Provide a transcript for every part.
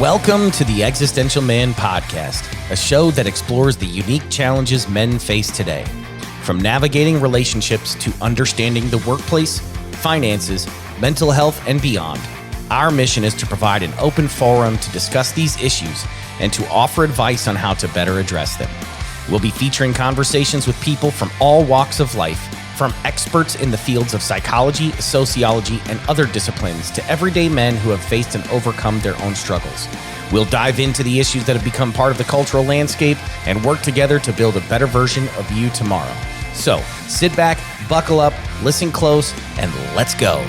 Welcome to the Existential Man podcast, a show that explores the unique challenges men face today. From navigating relationships to understanding the workplace, finances, mental health, and beyond, our mission is to provide an open forum to discuss these issues and to offer advice on how to better address them. We'll be featuring conversations with people from all walks of life, from experts in the fields of psychology, sociology, and other disciplines to everyday men who have faced and overcome their own struggles. We'll dive into the issues that have become part of the cultural landscape and work together to build a better version of you tomorrow. So, sit back, buckle up, listen close, and let's go.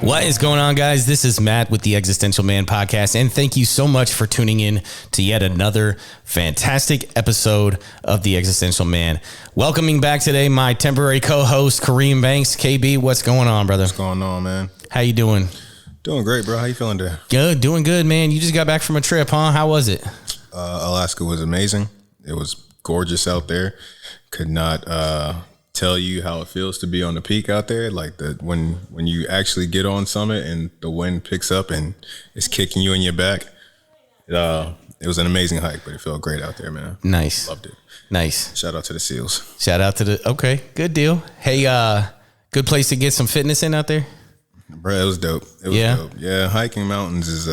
What is going on, guys? This is Matt with the Existential Man podcast, and thank you so much for tuning in to yet another fantastic episode of the Existential Man. Welcoming back today my temporary co-host, Kareem Banks. KB, what's going on, brother? What's going on, man? How you doing? Doing great, bro. How you feeling today? Good, doing good, man. You just got back from a trip, huh? How was it? Alaska was amazing. It was gorgeous out there. Could not tell you how it feels to be on the peak out there. Like when you actually get on summit and the wind picks up and it's kicking you in your back. It was an amazing hike, but it felt great out there, man. Nice. Loved it. Nice. Shout out to the SEALs. Shout out to the, good deal. Hey, good place to get some fitness in out there? Bro, it was dope. It was dope. Yeah, hiking mountains is,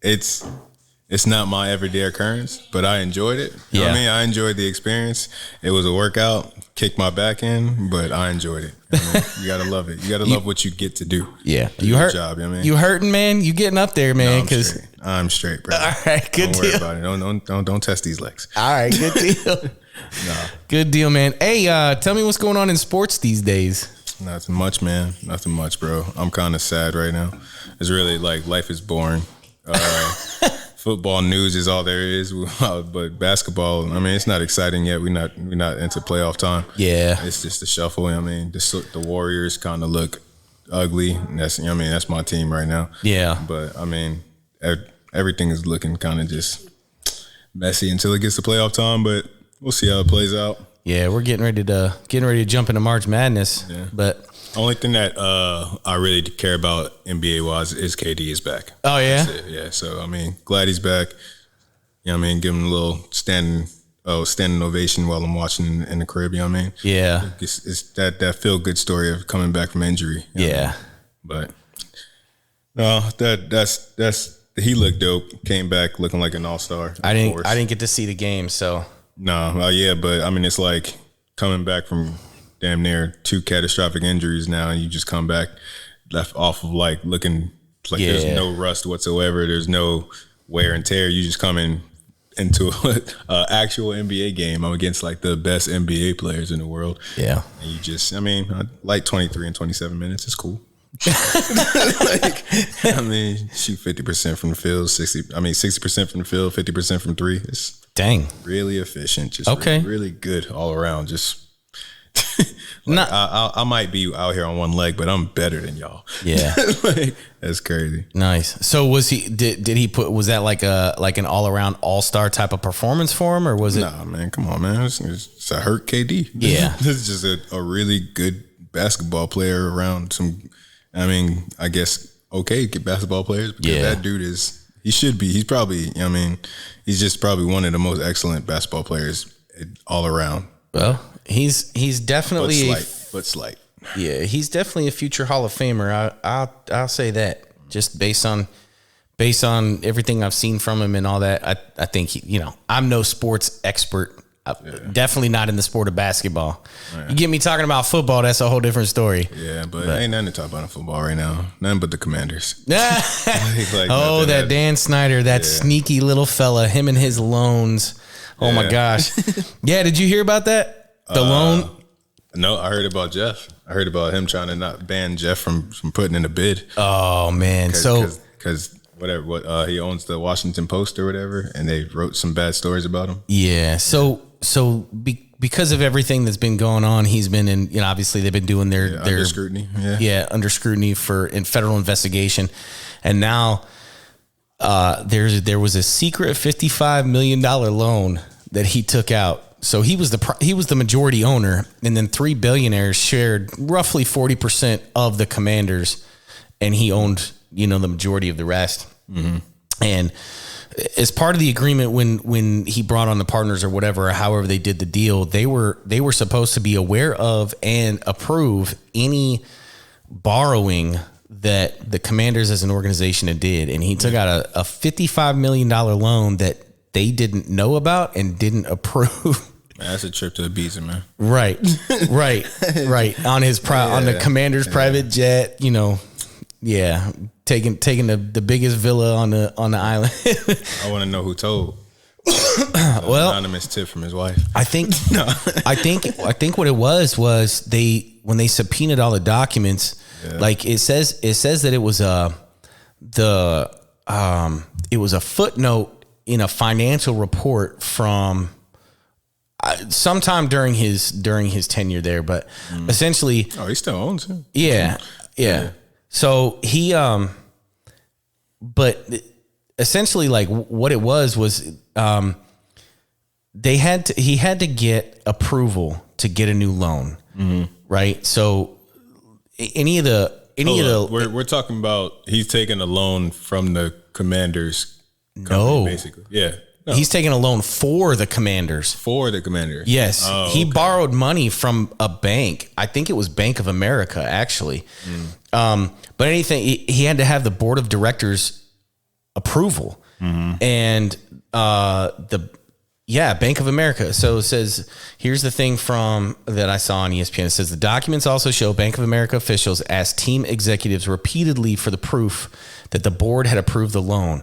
it's not my everyday occurrence, but I enjoyed it. You know what I mean? I enjoyed the experience. It was a workout, kicked my back in, but I enjoyed it. I mean, you gotta love it. You gotta love what you get to do. Yeah. You hurt. Job, you know what I mean? You hurting, man? You getting up there, man? No, I'm straight, bro. All right, good deal. deal. Don't worry about it. Don't test these legs. All right, good deal. Nah. Good deal, man. Hey, tell me what's going on in sports these days. Nothing much, man. Nothing much, bro. I'm kind of sad right now. It's really like life is boring. Football news is all there is, but basketball, I mean, it's not exciting yet. We're not into playoff time. Yeah, it's just a shuffle. I mean, the Warriors kind of look ugly. And that's my team right now. Yeah, but I mean, everything is looking kind of just messy until it gets to playoff time. But we'll see how it plays out. Yeah, we're getting ready to jump into March Madness. Yeah. But only thing that I really care about NBA wise is KD is back. Oh yeah, yeah. So I mean, glad he's back. You know what I mean? Give him a little standing ovation while I'm watching in the crib. You know what I mean? Yeah. It's that feel good story of coming back from injury. Yeah. But no, that's he looked dope. Came back looking like an all-star. I didn't get to see the game, so. No, yeah, but I mean, it's like coming back from damn near 2 catastrophic injuries now, and you just come back left off of like looking like there's no rust whatsoever. There's no wear and tear. You just come into an actual NBA game. I'm against like the best NBA players in the world. Yeah. And you just, I mean, like 23 and 27 minutes. It's cool. Shoot 50% from the field, 60% from the field, 50% from three. It's really efficient. Just really good all around. Just I might be out here on one leg, but I'm better than y'all. Yeah. That's crazy. Nice. So was that like an all around all-star type of performance for him, or was it? Nah, man, come on, man. It's a hurt KD. Yeah. This is just a really good basketball player around some, I guess good basketball players, because that dude he's probably, he's just probably one of the most excellent basketball players all around. Well, he's definitely but slight. Yeah, he's definitely a future Hall of Famer. I'll say that, just based on everything I've seen from him and all that. I think I'm no sports expert. Definitely not in the sport of basketball. Right. You get me talking about football, that's a whole different story. Yeah, but ain't nothing to talk about in football right now. Nothing but the Commanders. That Dan Snyder, that sneaky little fella, him and his loans. Oh my gosh. Yeah, did you hear about that? The loan? No, I heard about Jeff. I heard about him trying to not ban Jeff from putting in a bid. Oh man. Because he owns the Washington Post or whatever, and they wrote some bad stories about him. Yeah. So because of everything that's been going on, he's been in, obviously they've been doing their under scrutiny. Under scrutiny in federal investigation. And now there was a secret $55 million loan that he took out. So he was the majority owner, and then 3 billionaires shared roughly 40% of the Commanders, and he owned the majority of the rest. And as part of the agreement, when he brought on the partners or whatever, or however they did the deal, they were supposed to be aware of and approve any borrowing that the Commanders as an organization did. And he took out a $55 million loan that they didn't know about and didn't approve. Man, that's a trip to Ibiza, man. Right. On his on the Commander's private jet, taking the biggest villa on the island. I want to know who told. Well, anonymous tip from his wife. I think what it was when they subpoenaed all the documents, like it says that it was it was a footnote in a financial report from sometime during his tenure there, but essentially, he still owns him. Yeah. So he, but essentially, like what it was he had to get approval to get a new loan, right? So we're talking about he's taking a loan from the Commanders company, basically. Yeah. No. He's taking a loan for the Commanders. For the Commanders. Yes. He borrowed money from a bank. I think it was Bank of America, actually. But he had to have the board of directors approval. And Bank of America. So it says, here's the thing that I saw on ESPN. It says the documents also show Bank of America officials asked team executives repeatedly for the proof that the board had approved the loan,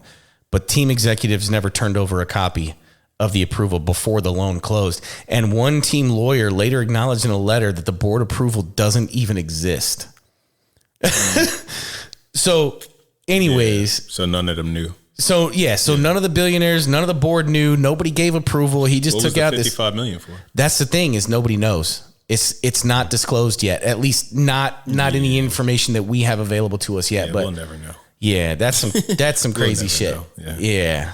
but team executives never turned over a copy of the approval before the loan closed. And one team lawyer later acknowledged in a letter that the board approval doesn't even exist. So anyways. So none of them knew. So none of the billionaires, none of the board knew. Nobody gave approval. He just took out this $55 million for. That's the thing, is nobody knows. It's not disclosed yet. At least not any information that we have available to us yet. But we'll never know. Yeah, that's some crazy shit. Yeah.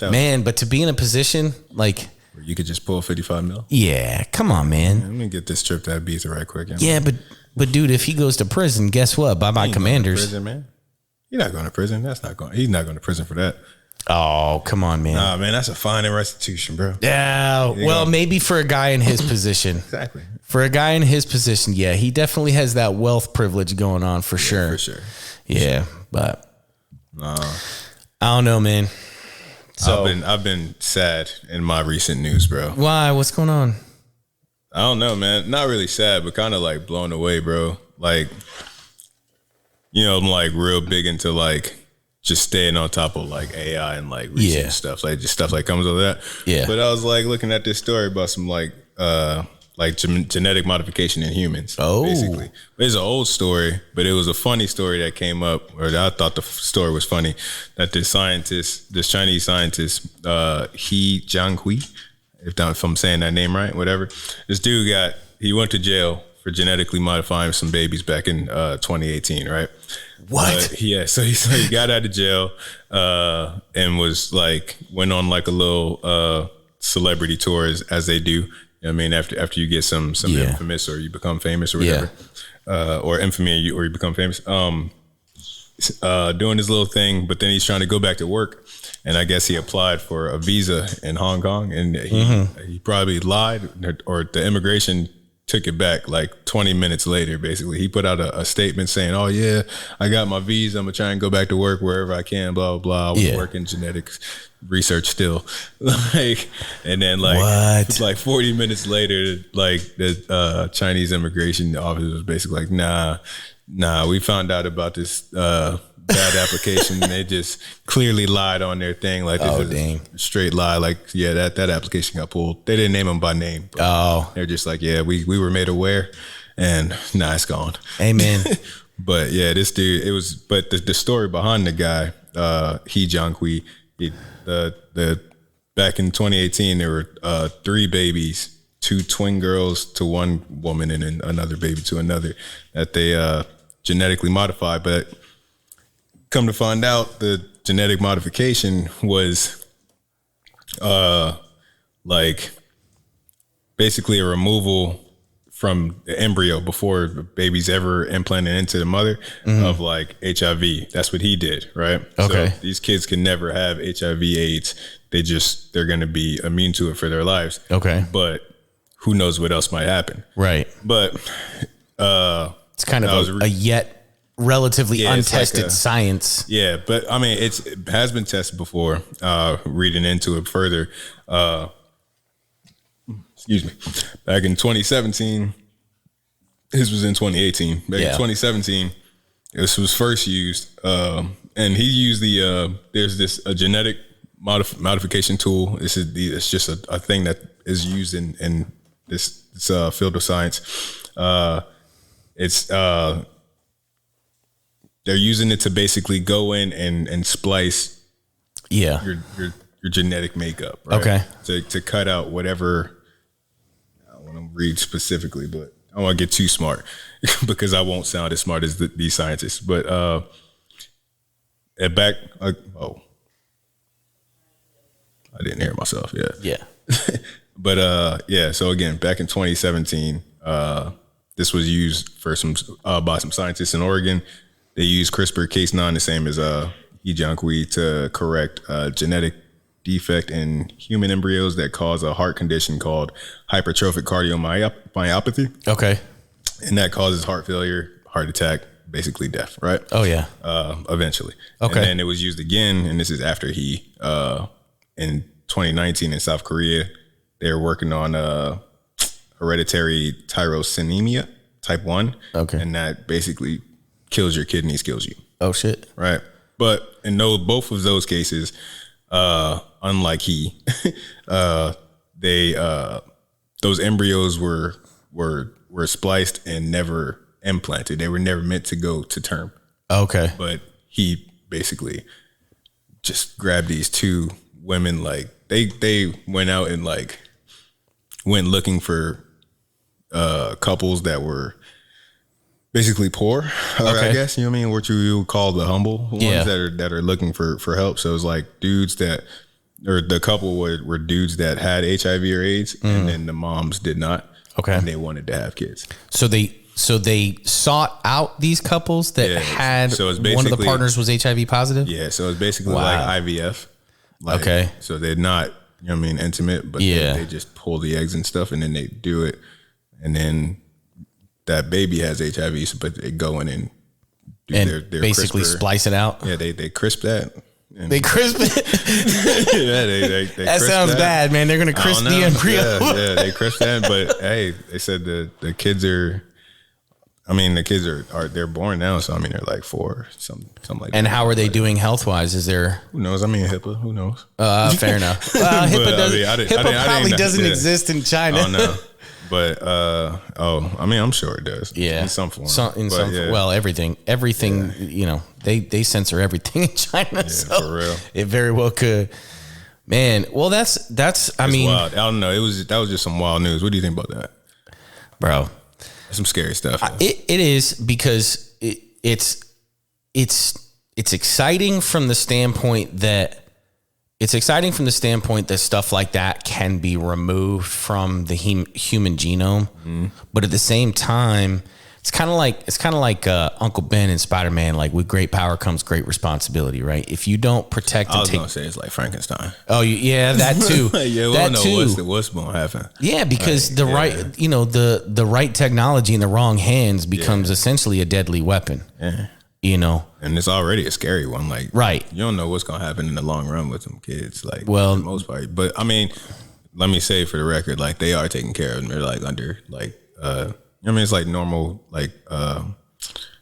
Man, but to be in a position like where you could just pull 55 mil. Yeah, come on, man. Let me get this trip to Ibiza right quick. Yeah, but dude, if he goes to prison, guess what? Bye-bye Commanders. Prison, man. You're not going to prison. He's not going to prison for that. Oh, come on, man. Nah, man, that's a fine and restitution, bro. Yeah, well, maybe for a guy in his position. Exactly. For a guy in his position, yeah, he definitely has that wealth privilege going on for sure. For sure. Yeah, but I don't know, man. So I've been sad in my recent news, bro. Why? What's going on? I don't know, man. Not really sad, but kind of like blown away, bro. Like, I'm like real big into like just staying on top of like AI and like research stuff, like just stuff like comes with that. Yeah. But I was like looking at this story about some like genetic modification in humans. Oh, basically, it's an old story, but it was a funny story that came up, or I thought the story was funny. That this Chinese scientist, He Jiankui, if I'm saying that name right, whatever. This dude he went to jail for genetically modifying some babies back in 2018, right? What? So he got out of jail and was like went on like a little celebrity tour as they do. I mean, after you get some infamous or you become famous or whatever, or infamy or you become famous, doing his little thing, but then he's trying to go back to work, and I guess he applied for a visa in Hong Kong, and he probably lied, or the immigration took it back like 20 minutes later. Basically, he put out a statement saying, "Oh yeah, I got my visa. I'm gonna try and go back to work wherever I can." Blah blah blah. I was working genetics research still, and then like 40 minutes later, like the Chinese immigration officer was basically like, "Nah, we found out about this bad application. They just clearly lied on their thing. Like this is a straight lie. Like that application got pulled. They didn't name him by name. They're just like, yeah, we were made aware, and it's gone. Amen." But yeah, this dude, it was. But the story behind the guy, He Jiankui, the back in 2018, there were 3 babies, 2 twin girls to 1 woman, and then another baby to another that they genetically modified, but come to find out, the genetic modification was like basically a removal from the embryo before the baby's ever implanted into the mother of like HIV. That's what he did, right? Okay. So these kids can never have HIV AIDS. They're going to be immune to it for their lives. Okay. But who knows what else might happen. Right. But it's kind of a yet relatively untested like science. Yeah, but I mean, it has been tested before. Reading into it further, excuse me, back in 2017, this was in 2018. Back in 2017, this was first used, and he used there's a genetic modification tool. It's just a thing that is used in this field of science. They're using it to basically go in and splice your genetic makeup, right? Okay. To cut out whatever. I don't want to read specifically, but I don't want to get too smart because I won't sound as smart as these scientists. But I didn't hear myself. Yeah. But so again, back in 2017, this was used for by some scientists in Oregon. They used CRISPR-Cas9, the same as Ejankwi, to correct a genetic defect in human embryos that cause a heart condition called hypertrophic cardiomyopathy. Okay. And that causes heart failure, heart attack, basically death, right? Oh, yeah. Eventually. Okay. And then it was used again, and this is after in 2019 in South Korea, they were working on hereditary tyrosinemia type 1. Okay. And that basically kills your kidneys, kills you. Oh, shit. Right. But in both of those cases, unlike those embryos were spliced and never implanted. They were never meant to go to term. Okay. But he basically just grabbed these two women, like they went out and like went looking for couples that were basically poor, I guess, you know what I mean, what you would call the humble ones that are looking for help. So it's like dudes that, or the couple were dudes that had HIV or AIDS, and then the moms did not. Okay. And they wanted to have kids. So they sought out these couples that had one of the partners was HIV positive? Yeah, so it's basically like IVF. Like, okay. So they're not, you know what I mean, intimate, but they just pull the eggs and stuff, and then they do it, and then that baby has HIV, but they go in and do their basically CRISPR. Splice it out. Yeah, they crisp that. They crisp it. they that sounds bad, man. They're gonna crisp the embryo. Yeah, they crisp that. But hey, they said the kids are. I mean, the kids are they're born now, so I mean they're like 4, something like that. And how are they doing health wise? Is there? Who knows? I mean, HIPAA. Who knows? Fair enough. HIPAA probably doesn't exist in China. Oh no. But I mean, I'm sure it does. Yeah, in some form. Well, everything. You know, they censor everything in China. So for real. It very well could. Man, well, that's. I mean, wild. I don't know. That was just some wild news. What do you think about that, bro? That's some scary stuff. It is, because it's exciting from the standpoint that. It's exciting from the standpoint that stuff like that can be removed from the human genome, but at the same time, it's kind of like Uncle Ben in Spider-Man. Like, with great power comes great responsibility, right? If you don't protect, I was gonna say it's like Frankenstein. Oh, yeah, that too. Yeah, we don't know what's gonna happen. Yeah, because the right technology in the wrong hands becomes essentially a deadly weapon. Yeah. You know, and it's already a scary one. Like, right, you don't know what's gonna happen in the long run with them kids. Like, well, for the most part. But I mean, let me say for the record, like, they are taken care of. And they're like under I mean, it's like normal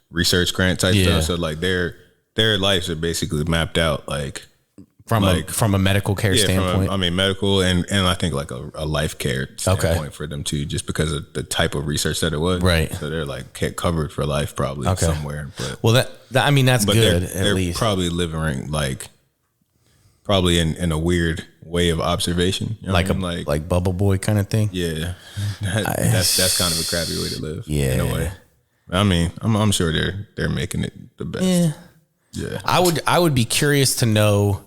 research grant type stuff. So like their lives are basically mapped out from a medical care standpoint. Medical and I think like a life care standpoint for them too, just because of the type of research that it was. Right. So they're like covered for life probably somewhere. But well, I mean, that's good. They're least probably living probably in a weird way of observation. You know like Bubble Boy kind of thing. Yeah. That's kind of a crappy way to live. Yeah. In a way. I mean, I'm sure they're making it the best. Yeah. I would be curious to know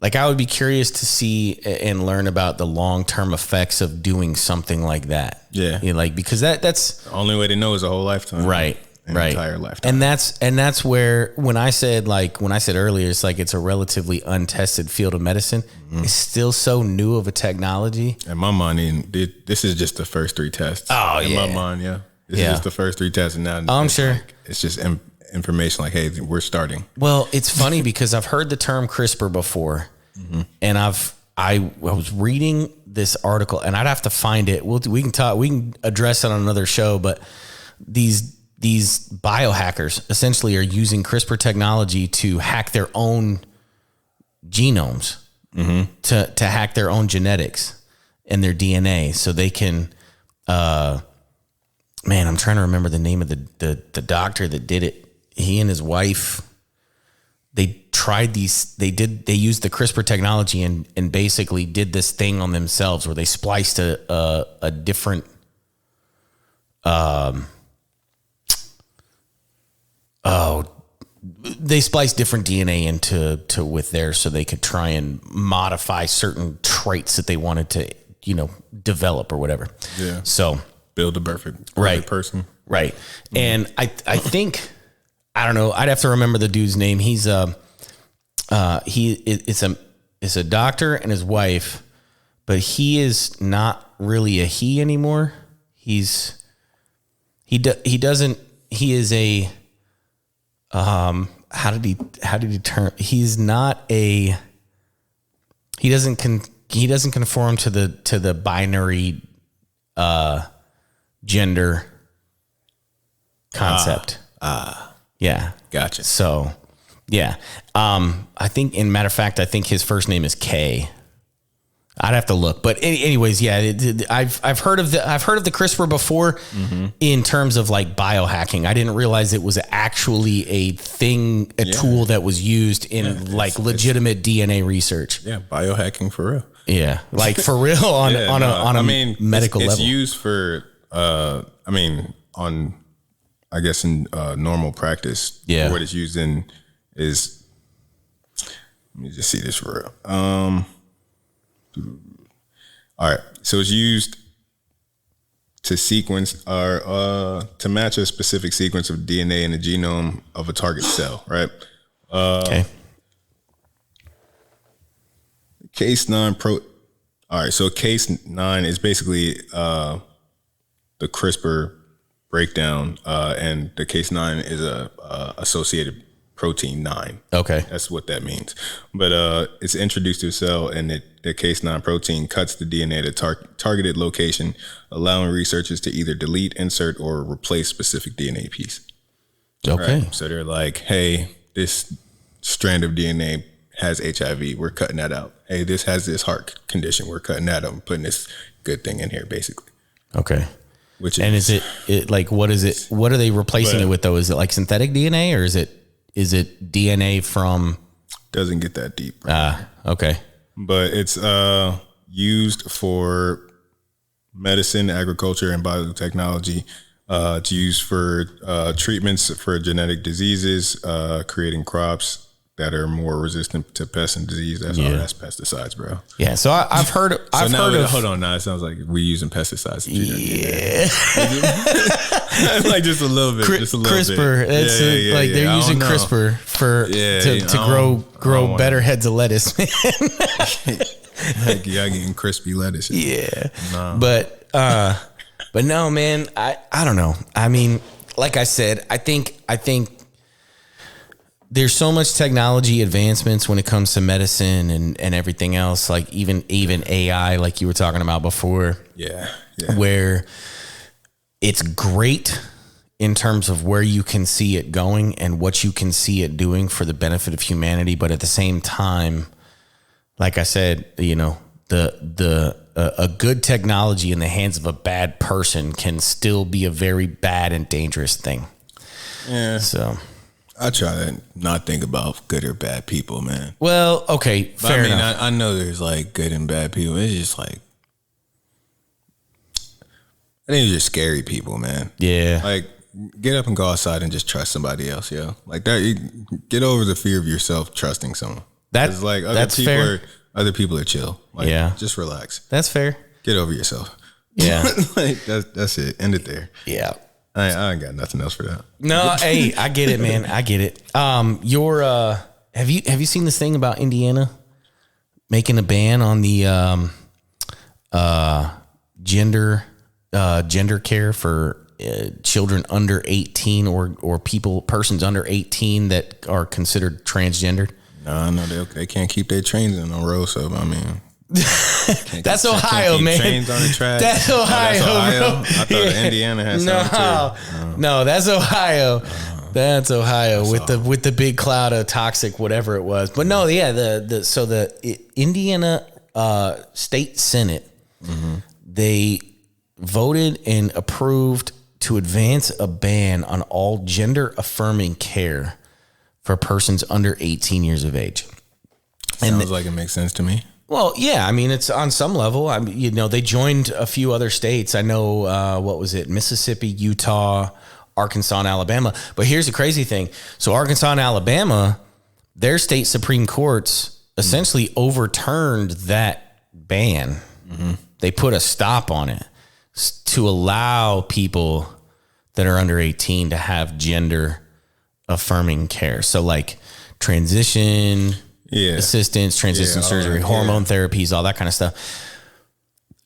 Like, I would be curious to see and learn about the long-term effects of doing something like that. Yeah. You know, like, because that's the only way to know is a whole lifetime. Right. Right. Entire lifetime. And that's where, when I said earlier, it's like, it's a relatively untested field of medicine. It's still so new of a technology. In my mind, this is just the first 3 tests. Oh, in my mind, yeah. This is just the first 3 tests. And now I'm sure. Like, it's just information like, hey, we're starting. Well, it's funny because I've heard the term CRISPR before, and I was reading this article, and I'd have to find it. We can address it on another show, but these biohackers essentially are using CRISPR technology to hack their own genomes, to hack their own genetics and their DNA, so they can. Man, I'm trying to remember the name of the doctor that did it. He and his wife, they tried these. They used the CRISPR technology and basically did this thing on themselves where they spliced a different. They spliced different DNA into with theirs so they could try and modify certain traits that they wanted to, develop or whatever. Yeah. So build a perfect person. Right. And I think, I don't know, I'd have to remember the dude's name. He's it's a doctor and his wife, but he is not really a he anymore. He is a how did he turn? He's not a, he doesn't conform to the binary gender concept. Yeah. Gotcha. So, yeah. I think, in matter of fact, I think his first name is K. I'd have to look, but anyways, yeah, I've heard of the CRISPR before in terms of like biohacking. I didn't realize it was actually a thing, tool that was used in legitimate DNA research. Yeah. Biohacking for real. Yeah. Like for real on a medical level. It's used for, I guess in normal practice. Yeah. What it's used in is, let me just see this for real. All right. So it's used to sequence or to match a specific sequence of DNA in the genome of a target cell, right? Okay. Case 9 All right. So case 9 is basically the CRISPR breakdown, and the case 9 is a associated protein 9. Okay. That's what that means. But it's introduced to a cell, and the case 9 protein cuts the DNA at a targeted location, allowing researchers to either delete, insert, or replace specific DNA piece. Okay. Right? So they're like, hey, this strand of DNA has HIV. We're cutting that out. Hey, this has this heart condition. We're cutting that out and putting this good thing in here, basically. Okay. Is it like, what is it? What are they replacing it with though? Is it like synthetic DNA, or is it DNA from? Doesn't get that deep. Okay. But it's used for medicine, agriculture, and biotechnology. It's used for treatments for genetic diseases, creating crops that are more resistant to pests and disease. That's all. That's pesticides, bro. Yeah. So I've heard. Hold on. Now it sounds like we're using pesticides. Yeah. Like just a little bit. Just a little CRISPR. bit. Like they're using CRISPR to grow better heads of lettuce. Like y'all getting crispy lettuce. Yeah. No. But no, man. I don't know. I mean, like I said, I think there's so much technology advancements when it comes to medicine and everything else, like even AI, like you were talking about before. Yeah. Where it's great in terms of where you can see it going and what you can see it doing for the benefit of humanity. But at the same time, like I said, a good technology in the hands of a bad person can still be a very bad and dangerous thing. Yeah. So I try to not think about good or bad people, man. Well, okay, fair enough. I know there's like good and bad people. It's just like, I think it's just scary people, man. Yeah. Like, get up and go outside and just trust somebody else, yo. Like that, get over the fear of yourself trusting someone. It's like other people are chill. Like, just relax. That's fair. Get over yourself. Yeah. Like that's it. End it there. Yeah. I ain't got nothing else for that. No, hey, I get it, man. I get it. Have you seen this thing about Indiana making a ban on the gender care for children under 18 or persons under 18 that are considered transgendered? No, they can't keep their trains in the road. So I mean, that's Ohio, man. Trains on the track. That's Ohio, bro. I thought Indiana had something too. No, that's Ohio. That's Ohio with the big cloud of toxic whatever it was. But no, yeah, the Indiana State Senate, they voted and approved to advance a ban on all gender affirming care for persons under 18 years of age. Sounds like it makes sense to me. Well, yeah, I mean, it's on some level. I mean, they joined a few other states. I know, what was it? Mississippi, Utah, Arkansas, and Alabama. But here's the crazy thing. So Arkansas and Alabama, their state Supreme Courts essentially overturned that ban. They put a stop on it to allow people that are under 18 to have gender affirming care. So like transition assistance, transition surgery, hormone therapies, all that kind of stuff.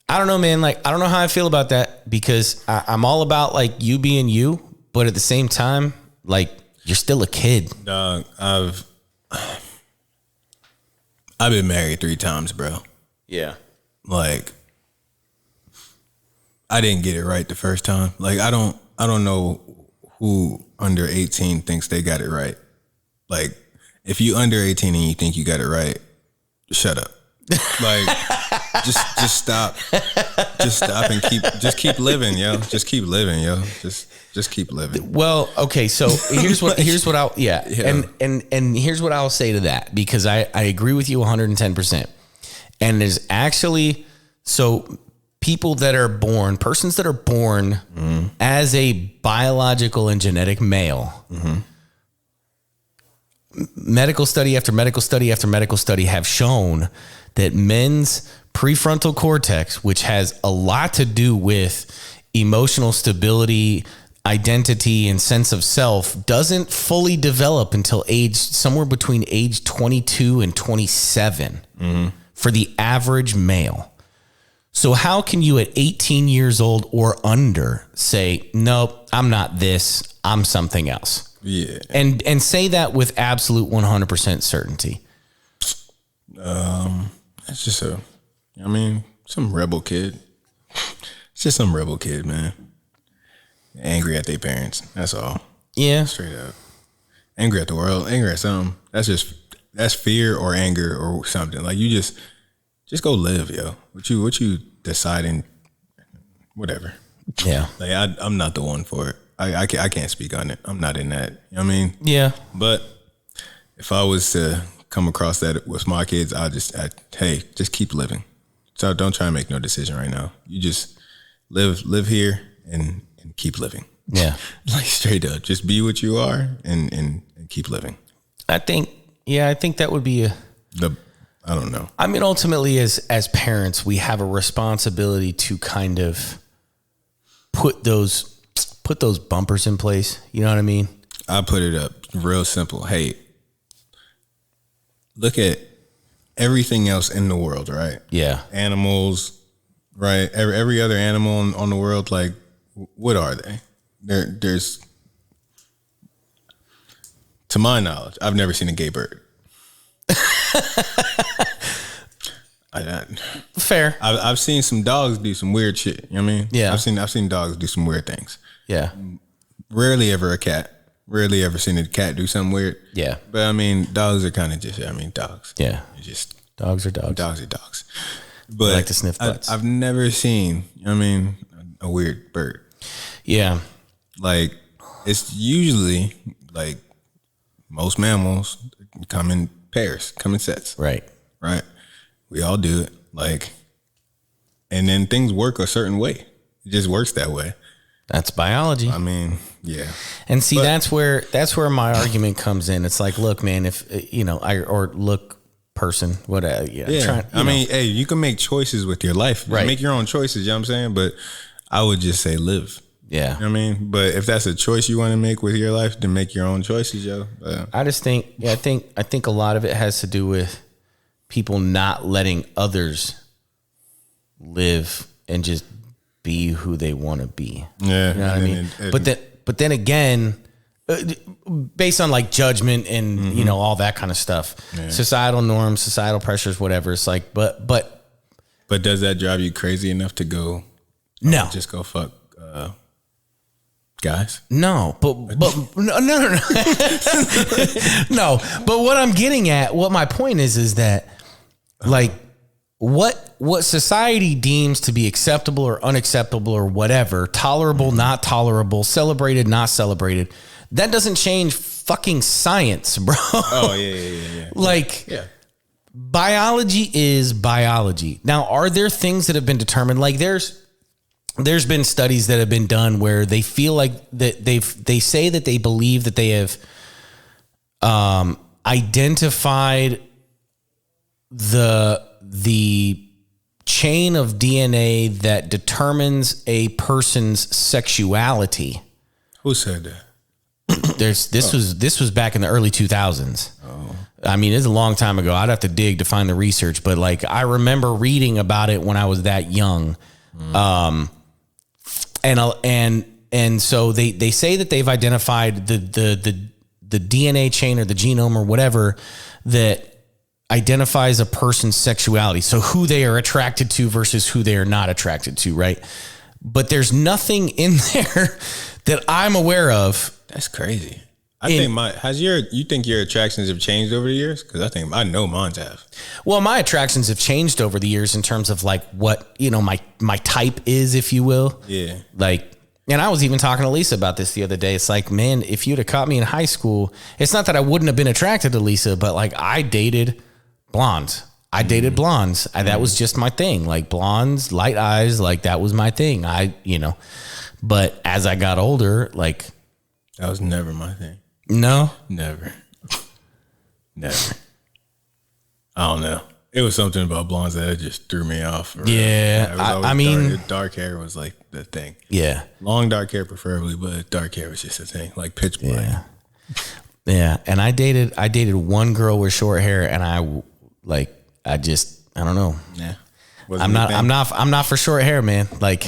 I don't know, man. Like, I don't know how I feel about that because I'm all about like you being you, but at the same time, like you're still a kid. Dog, I've been married 3 times, bro. Yeah. Like, I didn't get it right the first time. Like, I don't know who under 18 thinks they got it right. Like, if you under 18 and you think you got it right, shut up. Like, just stop. Just stop and keep living, yo. Just keep living, yo. Just keep living. Well, okay, so here's what I'll and here's what I'll say to that, because I agree with you 110%. And there's actually persons that are born as a biological and genetic male, medical study after medical study after medical study have shown that men's prefrontal cortex, which has a lot to do with emotional stability, identity, and sense of self, doesn't fully develop until somewhere between age 22 and 27 for the average male. So how can you at 18 years old or under say, nope, I'm not this, I'm something else? Yeah. And say that with absolute 100% certainty. It's just some rebel kid. It's just some rebel kid, man. Angry at their parents. That's all. Yeah. Straight up. Angry at the world. Angry at something. That's fear or anger or something. Like, you just go live, yo. What you deciding, whatever. Yeah. Like, I'm not the one for it. I can't speak on it. I'm not in that. You know what I mean? Yeah. But if I was to come across that with my kids, hey, just keep living. So don't try and make no decision right now. You just live here and keep living. Yeah. Like, straight up. Just be what you are and keep living. I think that would be I don't know. I mean, ultimately as parents, we have a responsibility to kind of put those bumpers in place. You know what I mean? I put it up real simple. Hey, look at everything else in the world, right? Yeah. Animals, right? Every other animal on the world, like, what are they? There's, to my knowledge, I've never seen a gay bird. Fair. I've seen some dogs do some weird shit. You know what I mean? Yeah. I've seen dogs do some weird things. Yeah. Rarely ever a cat. Rarely ever seen a cat do something weird. Yeah. But I mean, dogs are kind of just, dogs. Yeah. Just dogs are dogs. Dogs are dogs. But I like to sniff butts. I've never seen, a weird bird. Yeah. Like, it's usually like most mammals come in pairs, come in sets. Right. Right. We all do it. Like, and then things work a certain way. It just works that way. That's biology. I mean, yeah. And see, that's where my argument comes in. It's like, look, man, if person. Whatever. Yeah. I mean, hey, you can make choices with your life. Right. Make your own choices, you know what I'm saying? But I would just say live. Yeah. You know what I mean? But if that's a choice you want to make with your life, then make your own choices, yo. I just think, I think a lot of it has to do with people not letting others live and just be who they want to be. Yeah. You know what I mean? But then again, based on like judgment and, you know, all that kind of stuff, societal norms, societal pressures, whatever. It's like, but does that drive you crazy enough to go? No, just go fuck guys. No, but no. No, but what I'm getting at, what my point is that like what society deems to be acceptable or unacceptable or whatever, tolerable, not tolerable, celebrated, not celebrated, that doesn't change fucking science, bro. Oh yeah. Like, biology is biology. Now, are there things that have been determined? Like there's been studies that have been done where they feel like that they say that they believe that they have identified the chain of DNA that determines a person's sexuality. Who said that? This was back in the early 2000s. Oh. I mean, it's a long time ago. I'd have to dig to find the research, but like I remember reading about it when I was that young. And so they say that they've identified the DNA chain or the genome or whatever that identifies a person's sexuality. So who they are attracted to versus who they are not attracted to, right? But there's nothing in there that I'm aware of. That's crazy. You think your attractions have changed over the years? Because I know mine have. Well, my attractions have changed over the years in terms of like what, you know, my type is, if you will. Yeah. Like, and I was even talking to Lisa about this the other day. It's like, man, if you'd have caught me in high school, it's not that I wouldn't have been attracted to Lisa, but like I dated blondes. That was just my thing. Like blondes, light eyes, like that was my thing. But as I got older, like. That was never my thing. No? Never. I don't know. It was something about blondes that just threw me off. Yeah. I mean. Dark hair was like the thing. Yeah. Long dark hair preferably, but dark hair was just a thing. Like pitch black. Yeah. Yeah. And I dated one girl with short hair and I don't know. Yeah. I'm not for short hair, man. Like,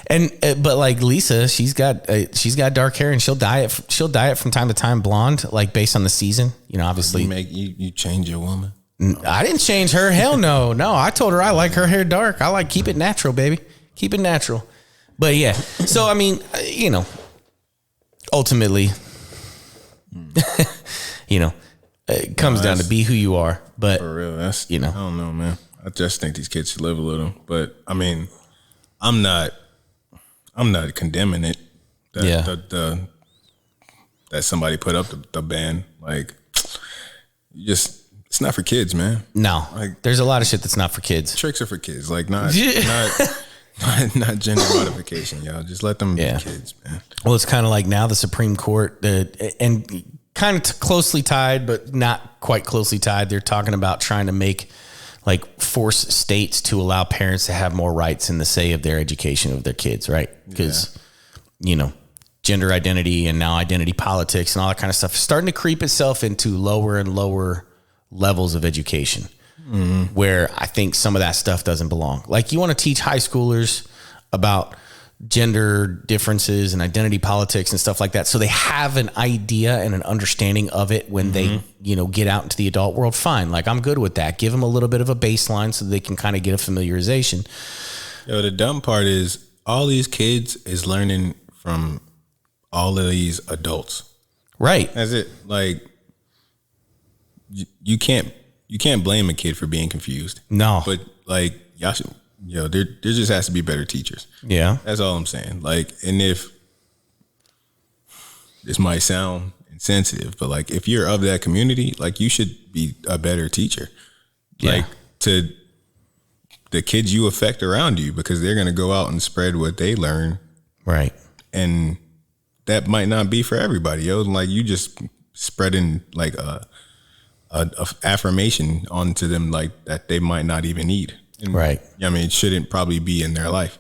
but like Lisa, she's got dark hair and she'll dye it from time to time blonde, like based on the season, you know, obviously. You change your woman. I didn't change her. Hell no. No, I told her I like her hair dark. I like, keep it natural, baby. Keep it natural. But yeah. So, I mean, you know, ultimately, you know, it comes down to be who you are, but for real, that's, you know, I don't know, man. I just think these kids should live a little, but I mean, I'm not condemning it. That somebody put up the ban. Like, it's not for kids, man. No, like there's a lot of shit that's not for kids. Tricks are for kids. Like not gender modification, y'all. Just let them be kids, man. Well, it's kind of like now the Supreme Court, and kind of closely tied, but not quite closely tied. They're talking about trying to force states to allow parents to have more rights in the say of their education of their kids, right? Because, you know, gender identity and now identity politics and all that kind of stuff is starting to creep itself into lower and lower levels of education, where I think some of that stuff doesn't belong. Like, you want to teach high schoolers about gender differences and identity politics and stuff like that, so they have an idea and an understanding of it when they, you know, get out into the adult world. Fine. Like, I'm good with that. Give them a little bit of a baseline so they can kind of get a familiarization. Yo, the dumb part is all these kids is learning from all of these adults. Right. That's it. Like, you can't blame a kid for being confused. No. But like, y'all should, there just has to be better teachers. Yeah. That's all I'm saying. Like, and if this might sound insensitive, but like, if you're of that community, like, you should be a better teacher. Yeah. Like, to the kids you affect around you, because they're going to go out and spread what they learn. Right. And that might not be for everybody, yo. Like, you just spreading like a affirmation onto them like that they might not even need. And, right. I mean, it shouldn't probably be in their life,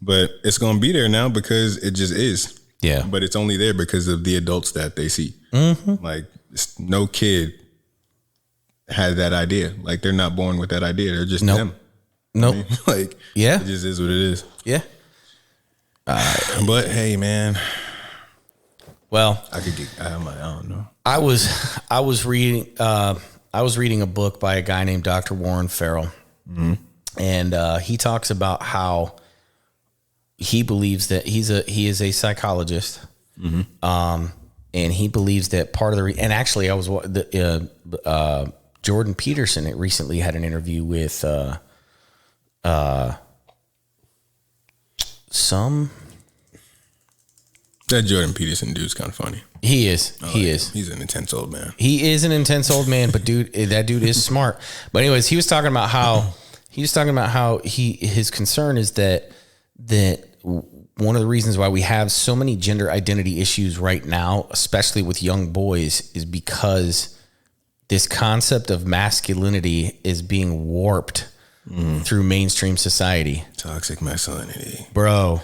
but it's going to be there now because it just is. Yeah. But it's only there because of the adults that they see. Like no kid had that idea. Like they're not born with that idea. They're just them. Nope. I mean, like, yeah, it just is what it is. Yeah. But hey, man. Well, I don't know. I was reading a book by a guy named Dr. Warren Farrell, and he talks about how he believes that he is a psychologist, and he believes that part of the and actually I was Jordan Peterson recently had an interview with that Jordan Peterson dude's kind of funny. He is. He is. He's an intense old man. He is an intense old man, but that dude is smart. But anyways, he was talking about how his concern is that one of the reasons why we have so many gender identity issues right now, especially with young boys, is because this concept of masculinity is being warped through mainstream society. Toxic masculinity, bro.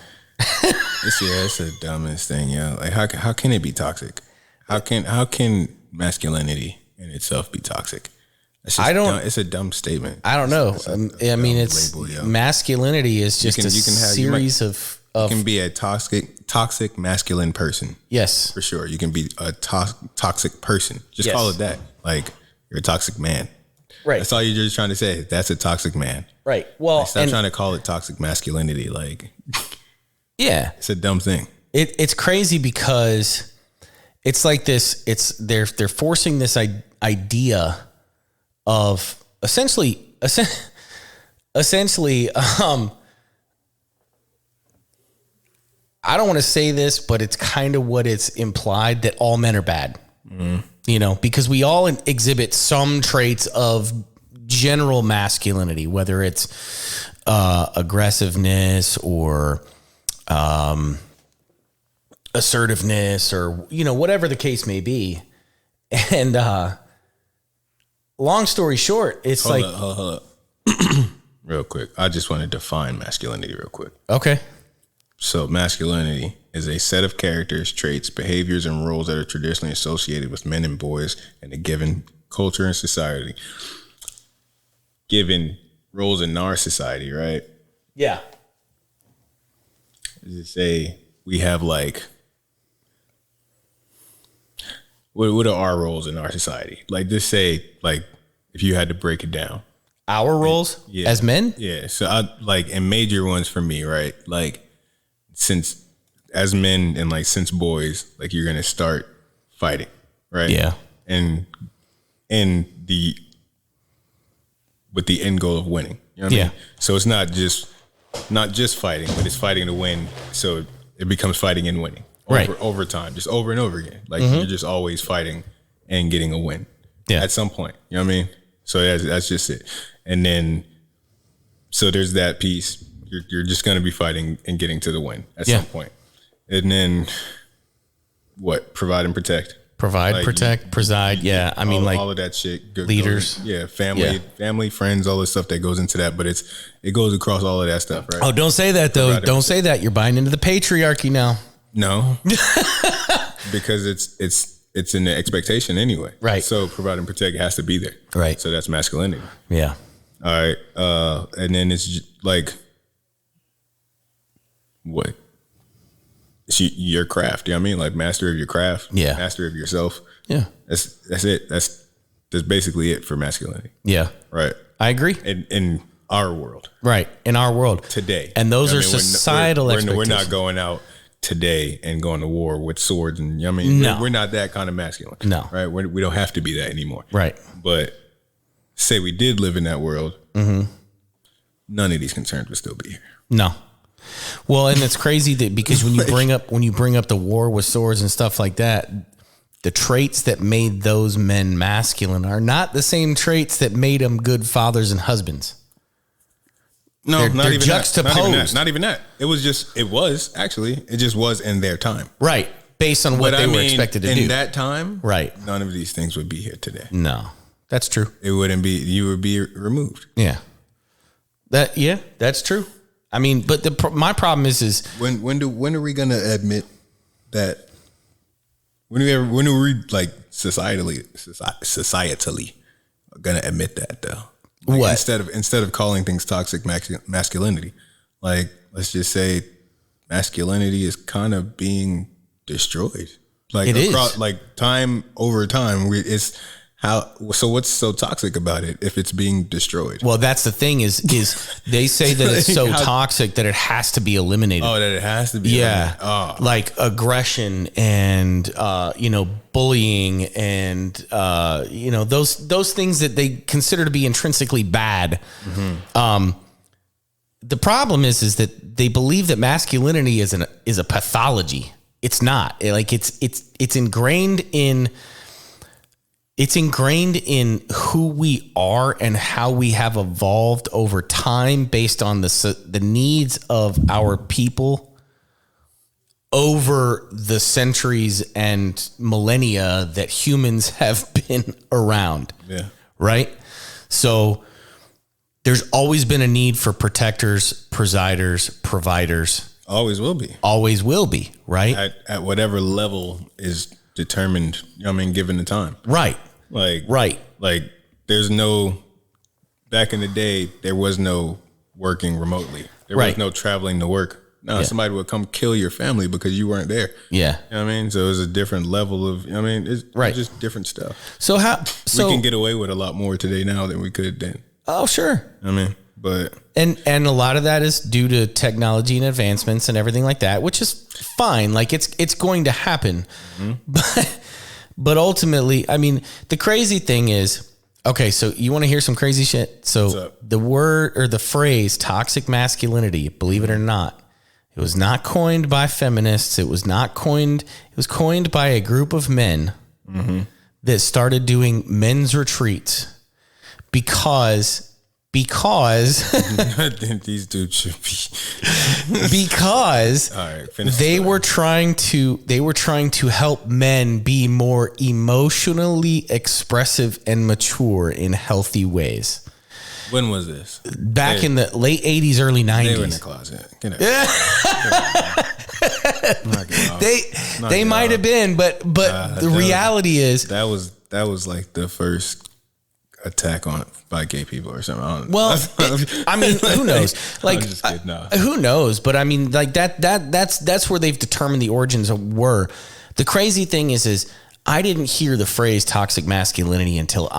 It's the dumbest thing, yo. Like how can it be toxic? How can masculinity in itself be toxic? It's a dumb statement. I don't know. Masculinity is just a series of. You can be a toxic masculine person. Yes, for sure. You can be a toxic person. Just call it that. Like you're a toxic man. Right. That's all you're just trying to say. That's a toxic man. Right. Well, stop trying to call it toxic masculinity. Like, yeah, it's a dumb thing. It's crazy because it's like this. They're forcing this idea of essentially. I don't want to say this, but it's kind of what it's implied that all men are bad. You know, because we all exhibit some traits of general masculinity, whether it's aggressiveness or assertiveness or, you know, whatever the case may be. And long story short, it's hold up. Real quick. I just want to define masculinity real quick. Okay. So masculinity is a set of characters, traits, behaviors, and roles that are traditionally associated with men and boys in a given culture and society. Given roles in our society, right? Yeah. Does it say we have like, what are our roles in our society? Like just say, like, if you had to break it down. Our roles as men? Yeah. So and major ones for me, right? Like, since as men and like since boys, like you're gonna start fighting, right? Yeah. And with the end goal of winning. You know what I mean? So it's not just fighting, but it's fighting to win. So it becomes fighting and winning over time, just over and over again. Like you're just always fighting and getting a win. Yeah. At some point. You know what I mean? So that's just it. And then so there's that piece. You're just going to be fighting and getting to the win at some point. And then what? Provide and protect. Provide, protect, preside. Yeah. I mean, all of that shit. Leaders. Family, friends, all the stuff that goes into that. But it goes across all of that stuff, right? Oh, don't say that though. Don't say that. You're buying into the patriarchy now. No. Because it's in the expectation anyway. Right. So provide and protect has to be there. Right. So that's masculinity. Yeah. All right. And then it's like, what? It's your craft. You know what I mean? Like master of your craft. Yeah. Master of yourself. Yeah. That's it. That's basically it for masculinity. Yeah. Right. I agree. In our world. Right. In our world. Today. And those are societal expectations. We're not going out today and going to war with swords and, you know what I mean? No. We're not that kind of masculine. No. Right. We don't have to be that anymore. Right. But say we did live in that world, none of these concerns would still be here. No. Well, and it's crazy that because when you bring up the war with swords and stuff like that, the traits that made those men masculine are not the same traits that made them good fathers and husbands. No, they're even juxtaposed. Not even that. It just was in their time. Right. Based on what they were expected to do. In that time, right. None of these things would be here today. No. That's true. It wouldn't be, you would be removed. Yeah. That's true. I mean, but my problem is when are we gonna admit that? When are we like societally gonna admit that though? Like what instead of calling things toxic masculinity, like let's just say masculinity is kind of being destroyed. Like it is. Like time over time, it's how. So what's so toxic about it if it's being destroyed? Well, that's the thing is they say that it's so toxic that it has to be eliminated. Oh, that it has to be. Yeah. Oh. Like aggression and, bullying and, those things that they consider to be intrinsically bad. Mm-hmm. The problem is that they believe that masculinity is a pathology. It's not. Like it's ingrained in who we are and how we have evolved over time based on the needs of our people over the centuries and millennia that humans have been around. Yeah. Right? So there's always been a need for protectors, presiders, providers. Always will be. Always will be, right? At whatever level is determined, given the time. Right. Like there's no, back in the day, there was no working remotely. There was no traveling to work. No, somebody would come kill your family because you weren't there. Yeah. You know what I mean? So it's a different level of, it's just different stuff. So we can get away with a lot more today now than we could then. Oh, sure. But and a lot of that is due to technology and advancements and everything like that, which is fine. Like it's going to happen. Mm-hmm. But ultimately, the crazy thing is, okay, so you want to hear some crazy shit? So the word or the phrase toxic masculinity, believe it or not, it was not coined by feminists. It was coined by a group of men that started doing men's retreats because these dudes should be because they were trying to help men be more emotionally expressive and mature in healthy ways. When was this? Back in the late 80s, early 90s. They were in the closet. They might have been, but the reality is that was like the first attack on by gay people or something. I don't know. Well, who knows? Like, I'm just kidding, no. Who knows? But that's where they've determined the origins were. The crazy thing is I didn't hear the phrase toxic masculinity until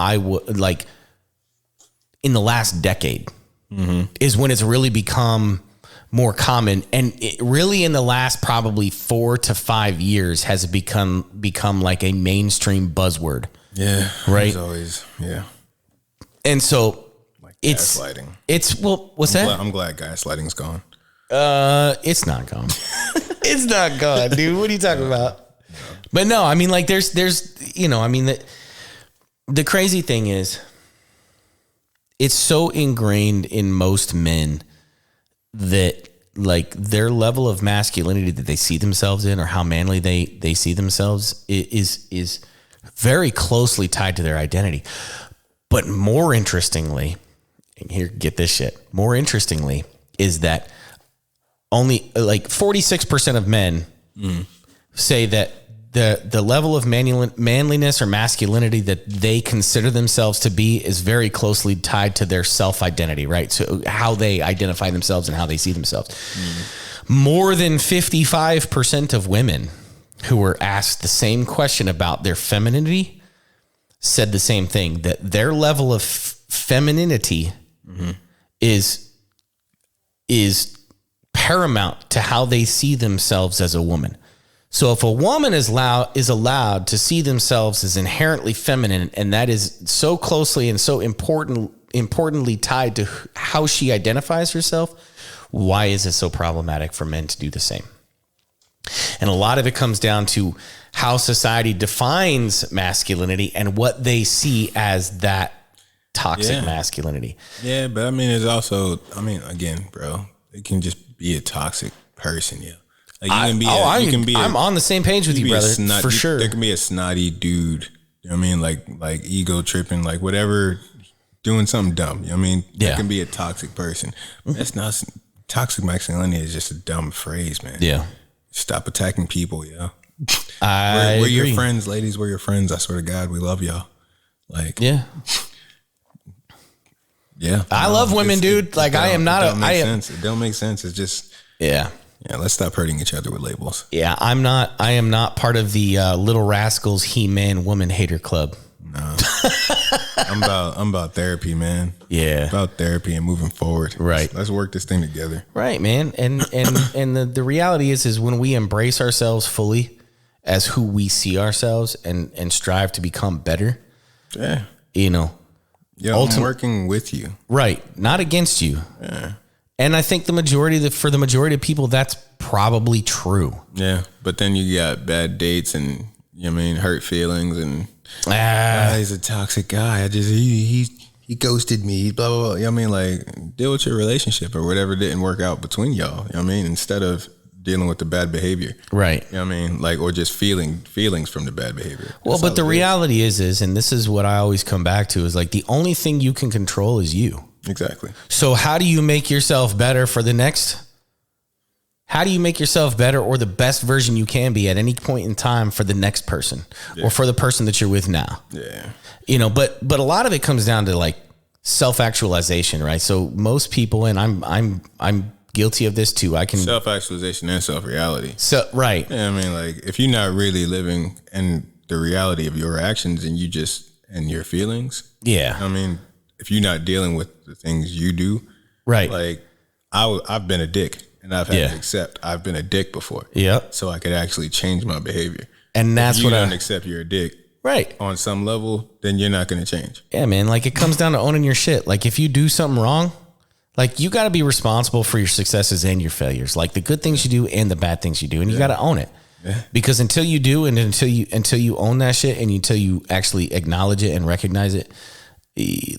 in the last decade is when it's really become more common. And it really in the last probably 4 to 5 years has it become like a mainstream buzzword. Yeah. Right. It's always, yeah. And so like gaslighting. What's that? I'm glad gaslighting's gone. It's not gone. It's not gone, dude. What are you talking about? No. But no, there's the crazy thing is it's so ingrained in most men that like their level of masculinity that they see themselves in or how manly they see themselves is very closely tied to their identity. But more interestingly, and here, get this shit. More interestingly is that only like 46% of men say that the level of manliness or masculinity that they consider themselves to be is very closely tied to their self-identity, right? So how they identify themselves and how they see themselves. More than 55% of women who were asked the same question about their femininity said the same thing, that their level of femininity is paramount to how they see themselves as a woman. So if a woman is allowed to see themselves as inherently feminine, and that is so closely and so importantly tied to how she identifies herself, why is it so problematic for men to do the same? And a lot of it comes down to how society defines masculinity and what they see as that toxic masculinity. Yeah, but it's also, again, bro, it can just be a toxic person, yeah. Like I'm on the same page with you, brother, for sure. There can be a snotty dude You know what I mean? Like ego tripping, like whatever, doing something dumb. You know what I mean? Yeah. That can be a toxic person. That's not, toxic masculinity is just a dumb phrase, man. Yeah. Stop attacking people, yeah. We're your friends, ladies. We're your friends. I swear to God, we love y'all. Like, yeah. I love women, dude. Like, I am not. It don't make sense. It's just, yeah. Let's stop hurting each other with labels. Yeah, I am not part of the Little Rascals He-Man Woman Hater Club. No. I'm about therapy, man. Yeah. About therapy and moving forward. Right. Let's work this thing together. Right, man. And the reality is when we embrace ourselves fully as who we see ourselves and strive to become better. Yeah. You know. Yeah, I'm working with you. Right. Not against you. Yeah. And I think for the majority of people, that's probably true. Yeah. But then you got bad dates and, you know what I mean, hurt feelings and he's a toxic guy. He ghosted me, blah, blah, blah. You know what I mean? Like, deal with your relationship or whatever didn't work out between y'all. You know what I mean? Instead of dealing with the bad behavior. Right. You know what I mean? Like, or just feelings from the bad behavior. Well, but the reality is, and this is what I always come back to, is like the only thing you can control is you. Exactly. So how do you make yourself better for the next? How do you make yourself better or the best version you can be at any point in time for the next person or for the person that you're with now? Yeah. You know, but a lot of it comes down to like self-actualization, right? So most people, and I'm guilty of this too. I can self-actualization and self-reality. So, right. Yeah, I mean, like if you're not really living in the reality of your actions and your feelings. Yeah. I mean, if you're not dealing with the things you do. Right. Like I've been a dick. And I've had to accept I've been a dick before. Yeah. So I could actually change my behavior. And that's if you don't accept you're a dick. Right. On some level, then you're not going to change. Yeah, man. Like it comes down to owning your shit. Like if you do something wrong, like you got to be responsible for your successes and your failures. Like the good things you do and the bad things you do. And you got to own it. Yeah. Because until you do, and until you own that shit and until you actually acknowledge it and recognize it,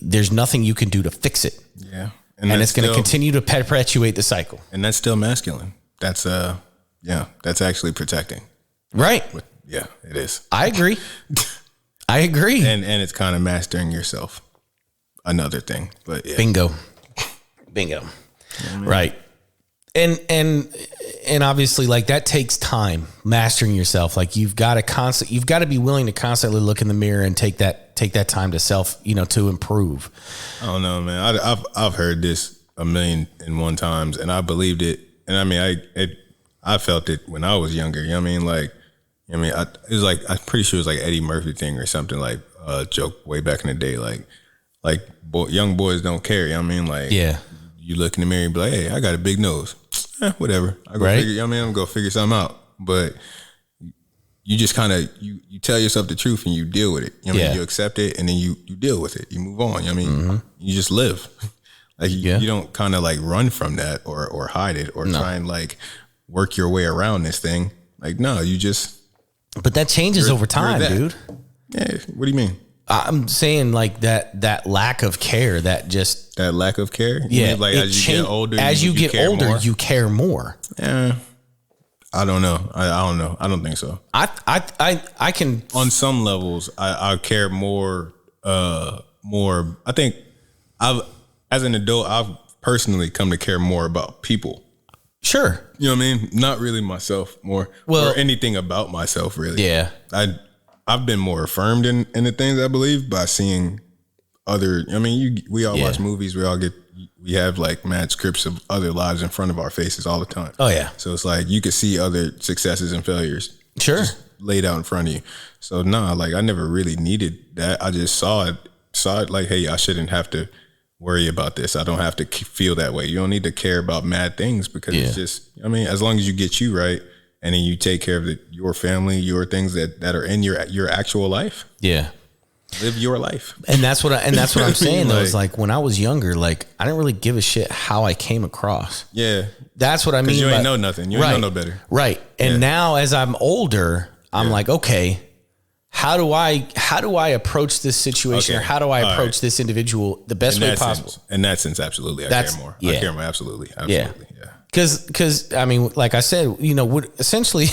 there's nothing you can do to fix it. Yeah. And it's going to continue to perpetuate the cycle. And that's still masculine. That's that's actually protecting. Right. Yeah, it is. I agree. I agree. And it's kind of mastering yourself. Another thing. But yeah. Bingo. Yeah, right. And obviously like that takes time, mastering yourself. Like you've got to be willing to constantly look in the mirror and take that time to self, to improve. I don't know, man. I've heard this 1,000,001 times and I believed it. And I mean, I felt it when I was younger. You know what I mean? Like, it was like, I'm pretty sure it was like Eddie Murphy thing or something, like a joke way back in the day. Like young boys don't care. You know what I mean? Like, yeah. You look in the mirror and be like, hey, I got a big nose. Whatever. I go right? figure, I'm gonna go figure something out. But you just kind of you tell yourself the truth and you deal with it. You know what I mean? You accept it and then you deal with it. You move on. You know what I mean? You just live. Like you don't kind of like run from that or hide it or try and like work your way around this thing. Like no, you just. But that changes over time, dude. Yeah. What do you mean? I'm saying like that lack of care, that lack of care. Yeah. Like as you get older, you care more. Yeah. I don't know. I don't know. I don't think so. I can on some levels. I care more. More. I think as an adult, I've personally come to care more about people. Sure. You know what I mean? Not really myself more or anything about myself really. Yeah. I've been more affirmed in the things I believe by seeing other. I mean, we all watch movies. We have like mad scripts of other lives in front of our faces all the time. Oh yeah. So it's like you could see other successes and failures. Sure. Just laid out in front of you. So like I never really needed that. I just saw it like, hey, I shouldn't have to worry about this. I don't have to feel that way. You don't need to care about mad things because it's just. I mean, as long as you get you right. And then you take care of your family, your things that are in your actual life. Yeah, live your life. And that's what I'm saying though. Is like when I was younger, like I didn't really give a shit how I came across. Yeah, that's what I mean. Because you ain't know nothing. You ain't know no better. Right. And now as I'm older, I'm like, okay, how do I approach this situation or how do I approach this individual the best way possible? In that sense, absolutely, I care more. I care more. Absolutely. Yeah. Because I mean, like I said, essentially,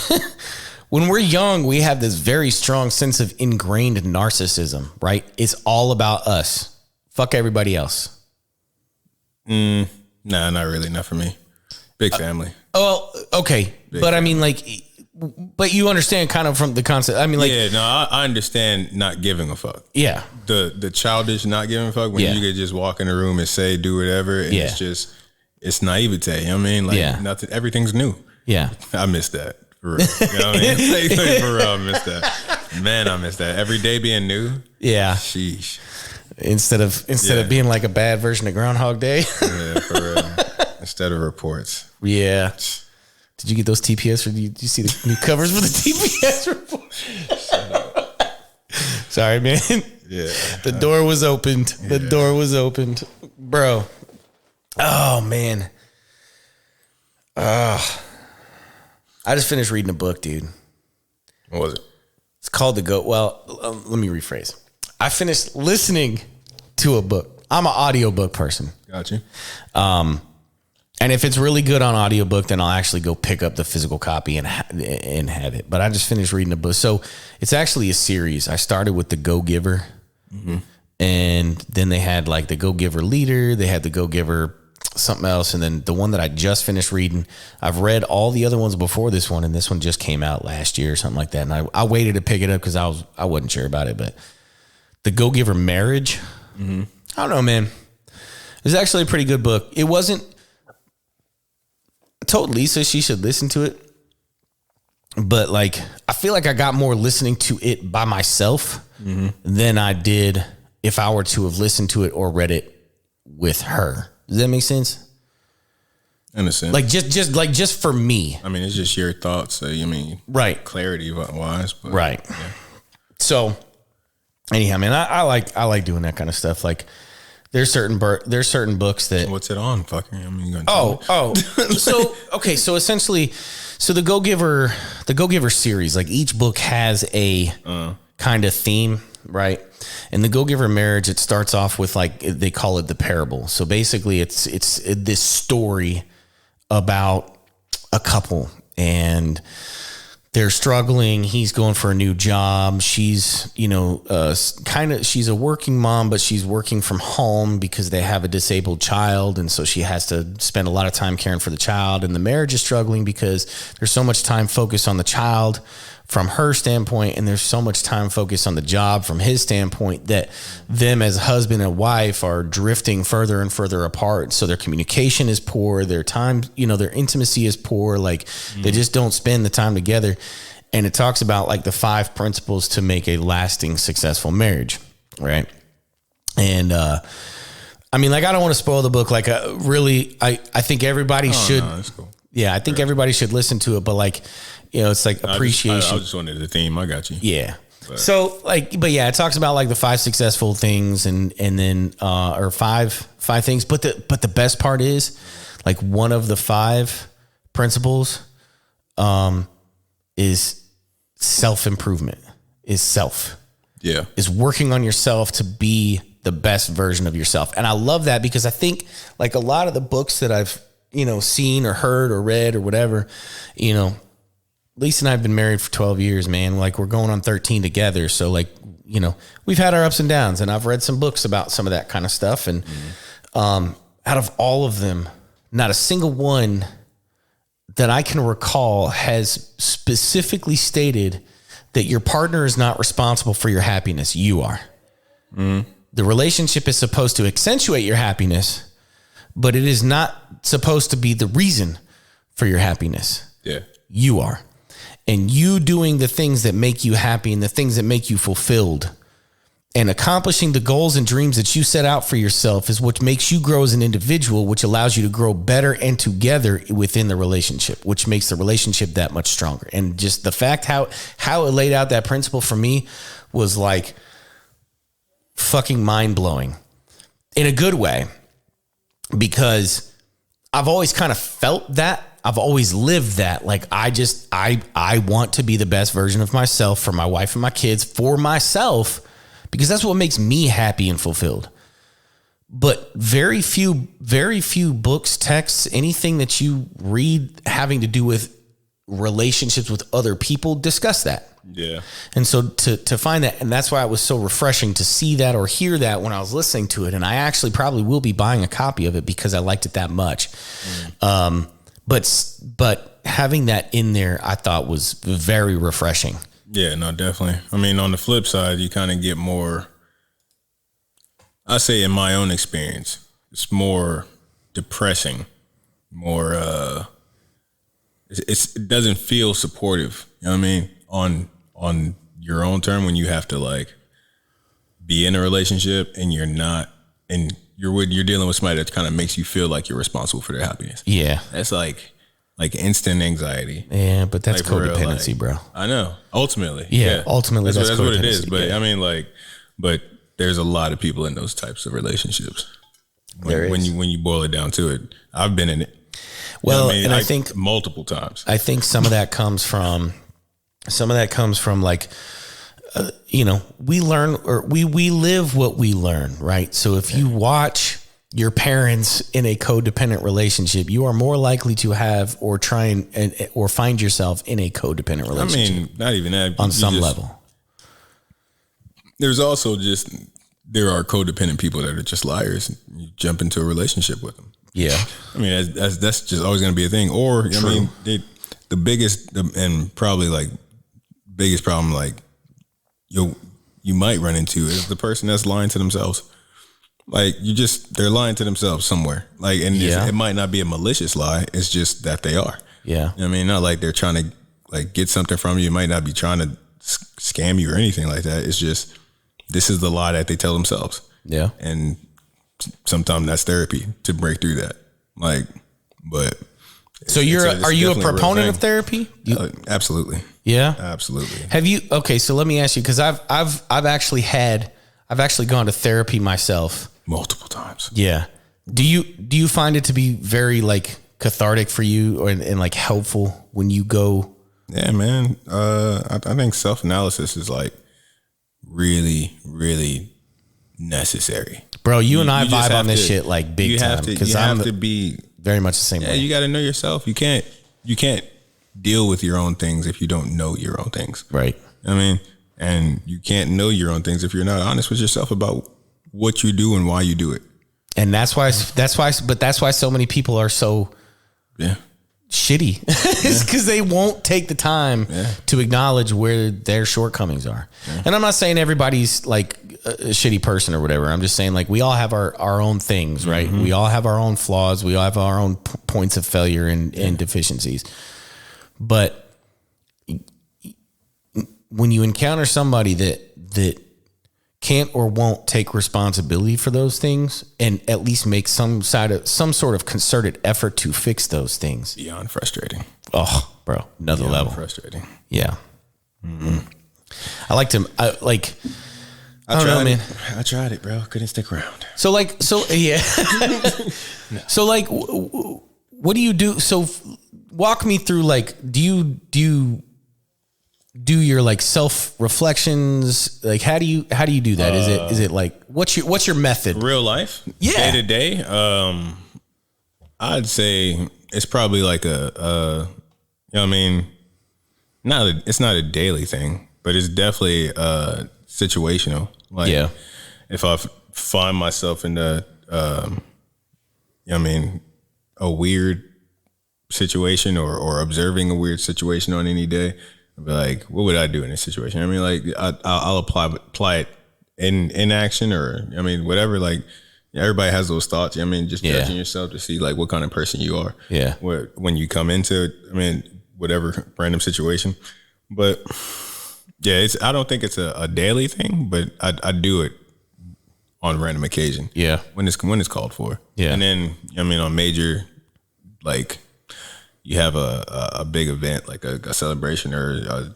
when we're young, we have this very strong sense of ingrained narcissism, right? It's all about us. Fuck everybody else. Nah, not really. Not for me. Big family. Oh, okay. But family. I mean, like, but you understand kind of from the concept. I mean, like, yeah, no, I understand not giving a fuck. Yeah. The childish not giving a fuck when you could just walk in the room and say, do whatever. And it's just, it's naivete. You know what I mean? Like nothing, everything's new. Yeah. I miss that. For real. You know what I mean? Like, for real, I miss that. Man, I miss that. Every day being new. Yeah. Sheesh. Instead of being like a bad version of Groundhog Day. Yeah, for real. Instead of reports. Yeah. Did you get those TPS? Or did you see the new covers for the TPS report? Shut up. Sorry, man. Yeah. The door was opened. The door was opened. Bro. Oh, man. I just finished reading a book, dude. What was it? It's called let me rephrase. I finished listening to a book. I'm an audiobook person. Got you. And if it's really good on audiobook, then I'll actually go pick up the physical copy and have it. But I just finished reading a book. So it's actually a series. I started with the Go-Giver. Mm-hmm. And then they had like the Go-Giver Leader. They had the Go-Giver something else. And then the one that I just finished reading, I've read all the other ones before this one. And this one just came out last year or something like that. And I waited to pick it up because I wasn't sure about it. But the Go-Giver Marriage, I don't know, man. It was actually a pretty good book. It wasn't. I told Lisa she should listen to it, but like I feel like I got more listening to it by myself than I did if I were to have listened to it or read it with her. Does that make sense? In a sense, like just for me. I mean, it's just your thoughts. So you mean right, clarity wise, but right. Yeah. So anyhow, man, I like doing that kind of stuff. Like. There's certain books that. What's it on? Fucking. I mean, you're gonna so essentially, the Go-Giver series, like each book has a kind of theme, right? And the Go-Giver Marriage, it starts off with like they call it the parable. So basically, it's this story about a couple and. They're struggling. He's going for a new job. She's, she's a working mom, but she's working from home because they have a disabled child. And so she has to spend a lot of time caring for the child. And the marriage is struggling because there's so much time focused on the child from her standpoint. And there's so much time focused on the job from his standpoint that them as husband and wife are drifting further and further apart. So their communication is poor. Their time, their intimacy is poor. Like they just don't spend the time together. And it talks about like the 5 principles to make a lasting, successful marriage. Right. And, I mean, like, I don't want to spoil the book. Like, really, I think everybody should. No, that's cool. Yeah. I think everybody should listen to it. But like, it's like appreciation. I just wanted the theme. I got you. Yeah. But. So like, but yeah, it talks about like the 5 successful things and then, or five things. But the best part is like one of the 5 principles, is self-improvement, is self. Yeah. Is working on yourself to be the best version of yourself. And I love that because I think like a lot of the books that I've, seen or heard or read or whatever, Lisa and I have been married for 12 years, man. Like we're going on 13 together. So like, we've had our ups and downs and I've read some books about some of that kind of stuff. And, out of all of them, not a single one that I can recall has specifically stated that your partner is not responsible for your happiness. You are. The relationship is supposed to accentuate your happiness, but it is not supposed to be the reason for your happiness. Yeah. You are. And you doing the things that make you happy and the things that make you fulfilled and accomplishing the goals and dreams that you set out for yourself is what makes you grow as an individual, which allows you to grow better and together within the relationship, which makes the relationship that much stronger. And just the fact how it laid out that principle for me was like fucking mind blowing in a good way, because I've always kind of felt that. I've always lived that. Like I want to be the best version of myself for my wife and my kids, for myself, because that's what makes me happy and fulfilled. But very few books, texts, anything that you read having to do with relationships with other people discuss that. Yeah. And so to find that, and that's why it was so refreshing to see that or hear that when I was listening to it. And I actually probably will be buying a copy of it because I liked it that much. But having that in there, I thought was very refreshing. Yeah, no, definitely. I mean, on the flip side, you kind of get more, I say in my own experience, it's more depressing, more, it doesn't feel supportive. You know what I mean? On your own term, when you have to like be in a relationship and you're not, and you're dealing with somebody that kind of makes you feel like you're responsible for their happiness. Yeah. That's like instant anxiety. Yeah, but that's like codependency, real, bro. I know. Ultimately. Yeah. Ultimately, that's what it is. But yeah. I mean, like, but there's a lot of people in those types of relationships. When you boil it down to it, I've been in it. Well, I mean, and I think multiple times. I think some of that comes from like, we learn, or we live what we learn, right? So if you watch your parents in a codependent relationship, you are more likely to have or try or find yourself in a codependent relationship. I mean, not even that. On some level. There's also there are codependent people that are just liars. You jump into a relationship with them. Yeah. I mean, that's just always going to be a thing. Or, True. I mean, the biggest and probably like biggest problem, like you might run into is the person that's lying to themselves. Like they're lying to themselves somewhere. Like, and it might not be a malicious lie. It's just that they are. Yeah. You know what I mean, not like they're trying to like get something from you. It might not be trying to scam you or anything like that. It's just, this is the lie that they tell themselves. Yeah. And sometimes that's therapy to break through that. Like, but so are you a proponent of therapy? Absolutely. Yeah, absolutely. Have you? Okay. So let me ask you, cause I've actually gone to therapy myself multiple times. Yeah. Do you find it to be very like cathartic for you and like helpful when you go? Yeah, man. I think self-analysis is like really, really necessary. Bro, you and I vibe on this shit like big time. Because I'm to be very much the same way. You got to know yourself. You can't deal with your own things if you don't know your own things. Right. I mean, and you can't know your own things if you're not honest with yourself about what you do and why you do it. And that's why so many people are so shitty. It's because they won't take the time to acknowledge where their shortcomings are. Yeah. And I'm not saying everybody's like a shitty person or whatever. I'm just saying like we all have our own things, right? Mm-hmm. We all have our own flaws. We all have our own points of failure and deficiencies. But when you encounter somebody that can't or won't take responsibility for those things and at least make some sort of concerted effort to fix those things. Beyond frustrating. Oh, bro, another Beyond level. Frustrating. Yeah. Mm-hmm. I tried it, bro. Couldn't stick around. So yeah. No. So like, what do you do? So walk me through, like, do you do your like self reflections? Like, how do you do that? Is it like, what's your method? Real life? Yeah. Day to day? I'd say it's probably like you know what I mean? It's not a daily thing, but it's definitely situational. Like, if I find myself in you know what I mean, a weird situation or observing a weird situation on any day, I'd be like, what would I do in this situation? I mean, like I'll apply it in action, or I mean, whatever. Like, everybody has those thoughts. I mean, just judging yourself to see like what kind of person you are. Yeah. When you come into, I mean, whatever random situation, but yeah, I don't think it's a daily thing, but I do it on random occasion. Yeah. When it's called for. Yeah. And then, I mean, on major, like, you have a big event, like a celebration or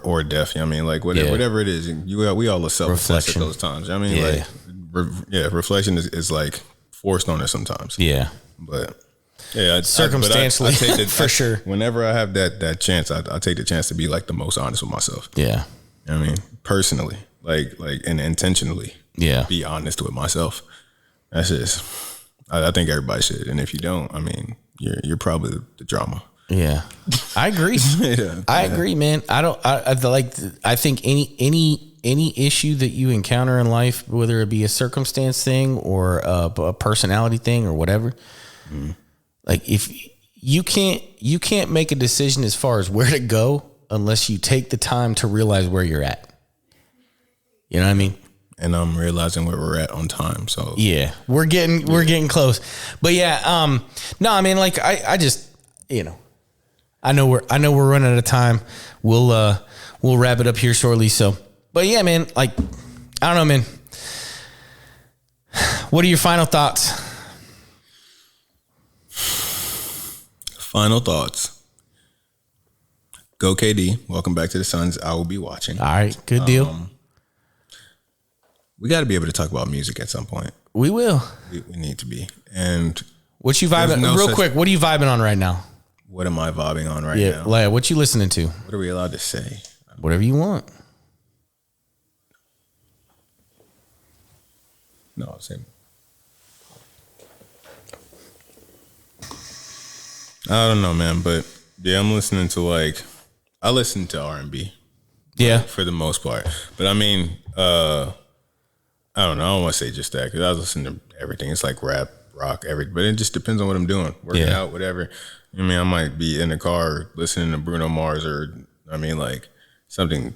or death. You know what I mean? Like, whatever it is, we all self-reflect at those times. I mean, like, reflection is like forced on us sometimes. Yeah. But yeah, circumstantially, I take for sure. Whenever I have that chance, I take the chance to be like the most honest with myself. Yeah. You know what I mean, personally, like, and intentionally. Yeah. Be honest with myself. That's just, I think everybody should. And if you don't, I mean, you're probably the drama. Yeah, I agree. I agree, man. I think any issue that you encounter in life, whether it be a circumstance thing or a personality thing or whatever, like if you can't make a decision as far as where to go unless you take the time to realize where you're at. You know what I mean? And I'm realizing where we're at on time. So yeah, we're getting close. But yeah, no, I mean, like I just, I know we're running out of time. We'll wrap it up here shortly. So, but yeah, man, like, I don't know, man. What are your final thoughts? Final thoughts. Go KD. Welcome back to the Suns. I will be watching. All right. Good deal. We got to be able to talk about music at some point. We will. We need to be. And what you vibing? Quick. What are you vibing on right now? What am I vibing on right now? Yeah. What you listening to? What are we allowed to say? Whatever you want. No, same. I don't know, man, but yeah, I'm listening to I listen to R&B. Yeah. For the most part. But I mean, I don't know. I don't want to say just that because I was listening to everything. It's like rap, rock, everything. But it just depends on what I'm doing. Working out, whatever. I mean, I might be in the car listening to Bruno Mars or, I mean, like something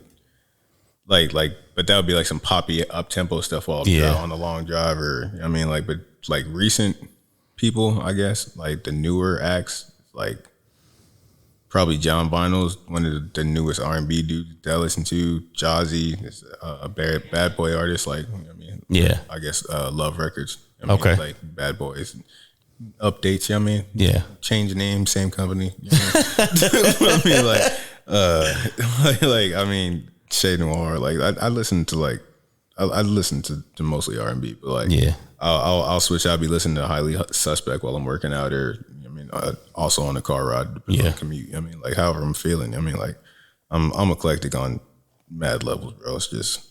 like, but that would be like some poppy up-tempo stuff all on the long drive or, I mean, like, but like recent people, I guess, like the newer acts, like probably John Vinyl's one of the newest R&B dudes that I listen to. Jazzy is a bad boy artist, like, I mean, I guess Love Records. I mean, like Bad Boys. Updates, you know what I mean? Yeah. Change name, same company. You know what I mean? I mean, Chez Noir. Like I listen to I listen to mostly R&B, but like I'll switch. I'll be listening to Highly Suspect while I'm working out, or I mean, also on the car ride, commute. I mean, like however I'm feeling. I mean, like I'm eclectic on mad levels, bro. It's just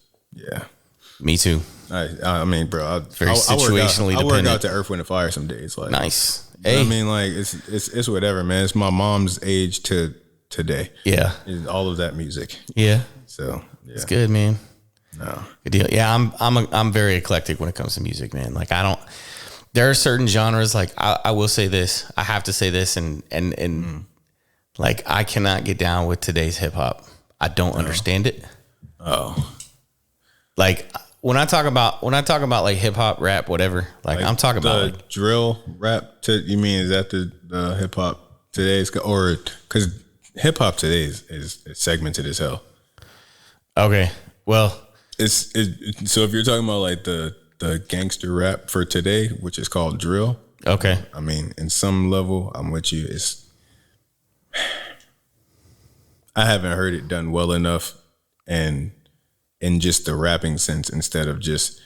Me too. I mean, bro, very situationally dependent. I work out to Earth, Wind, and Fire some days. Like, nice. Hey. I mean, like it's whatever, man. It's my mom's age to today. Yeah, it's all of that music. Yeah. So it's good, man. No, good deal. Yeah, I'm very eclectic when it comes to music, man. Like there are certain genres. Like I will say this. I have to say this, and like I cannot get down with today's hip hop. I don't understand it. Oh. Like when I talk about like hip hop, rap, whatever, like I'm talking about like drill rap. You mean is that the hip hop today's, or because hip hop today is segmented as hell. Okay, well, so if you're talking about like the gangster rap for today, which is called drill. Okay, I mean, in some level, I'm with you. I haven't heard it done well enough, and in just the rapping sense, instead of just,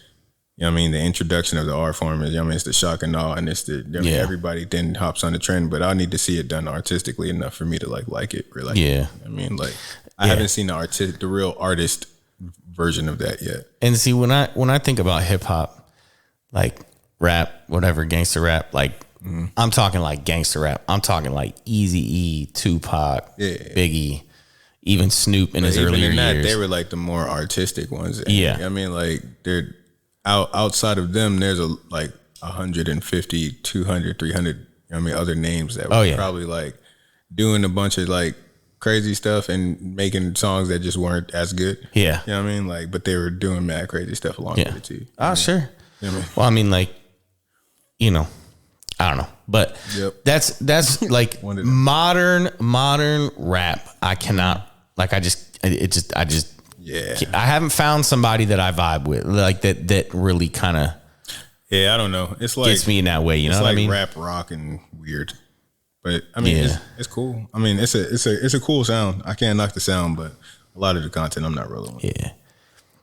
you know what I mean, the introduction of the art form is, you know what I mean, it's the shock and awe, and it's everybody then hops on the trend, but I need to see it done artistically enough for me to like it. Or I mean, like I haven't seen the real artist version of that yet. And see, when I think about hip hop, like rap, whatever, gangster rap, like I'm talking like gangster rap. I'm talking like Eazy-E, Tupac, Biggie. Even Snoop in his earlier years. They were like the more artistic ones. And, I mean, like they're outside of them, there's like 150, 200, 300, I mean, other names that were probably like doing a bunch of like crazy stuff and making songs that just weren't as good. Yeah. You know what I mean? Like, but they were doing mad crazy stuff along with it too. Oh, sure. You know what I mean? Well, I mean, like, I don't know, but that's like modern rap. I cannot. Like I haven't found somebody that I vibe with, like that really kind of. Yeah, I don't know. It's like gets me in that way. You know what I mean? Rap, rock, and weird. But I mean, it's cool. I mean, it's a cool sound. I can't knock the sound, but a lot of the content I'm not rolling with. Yeah.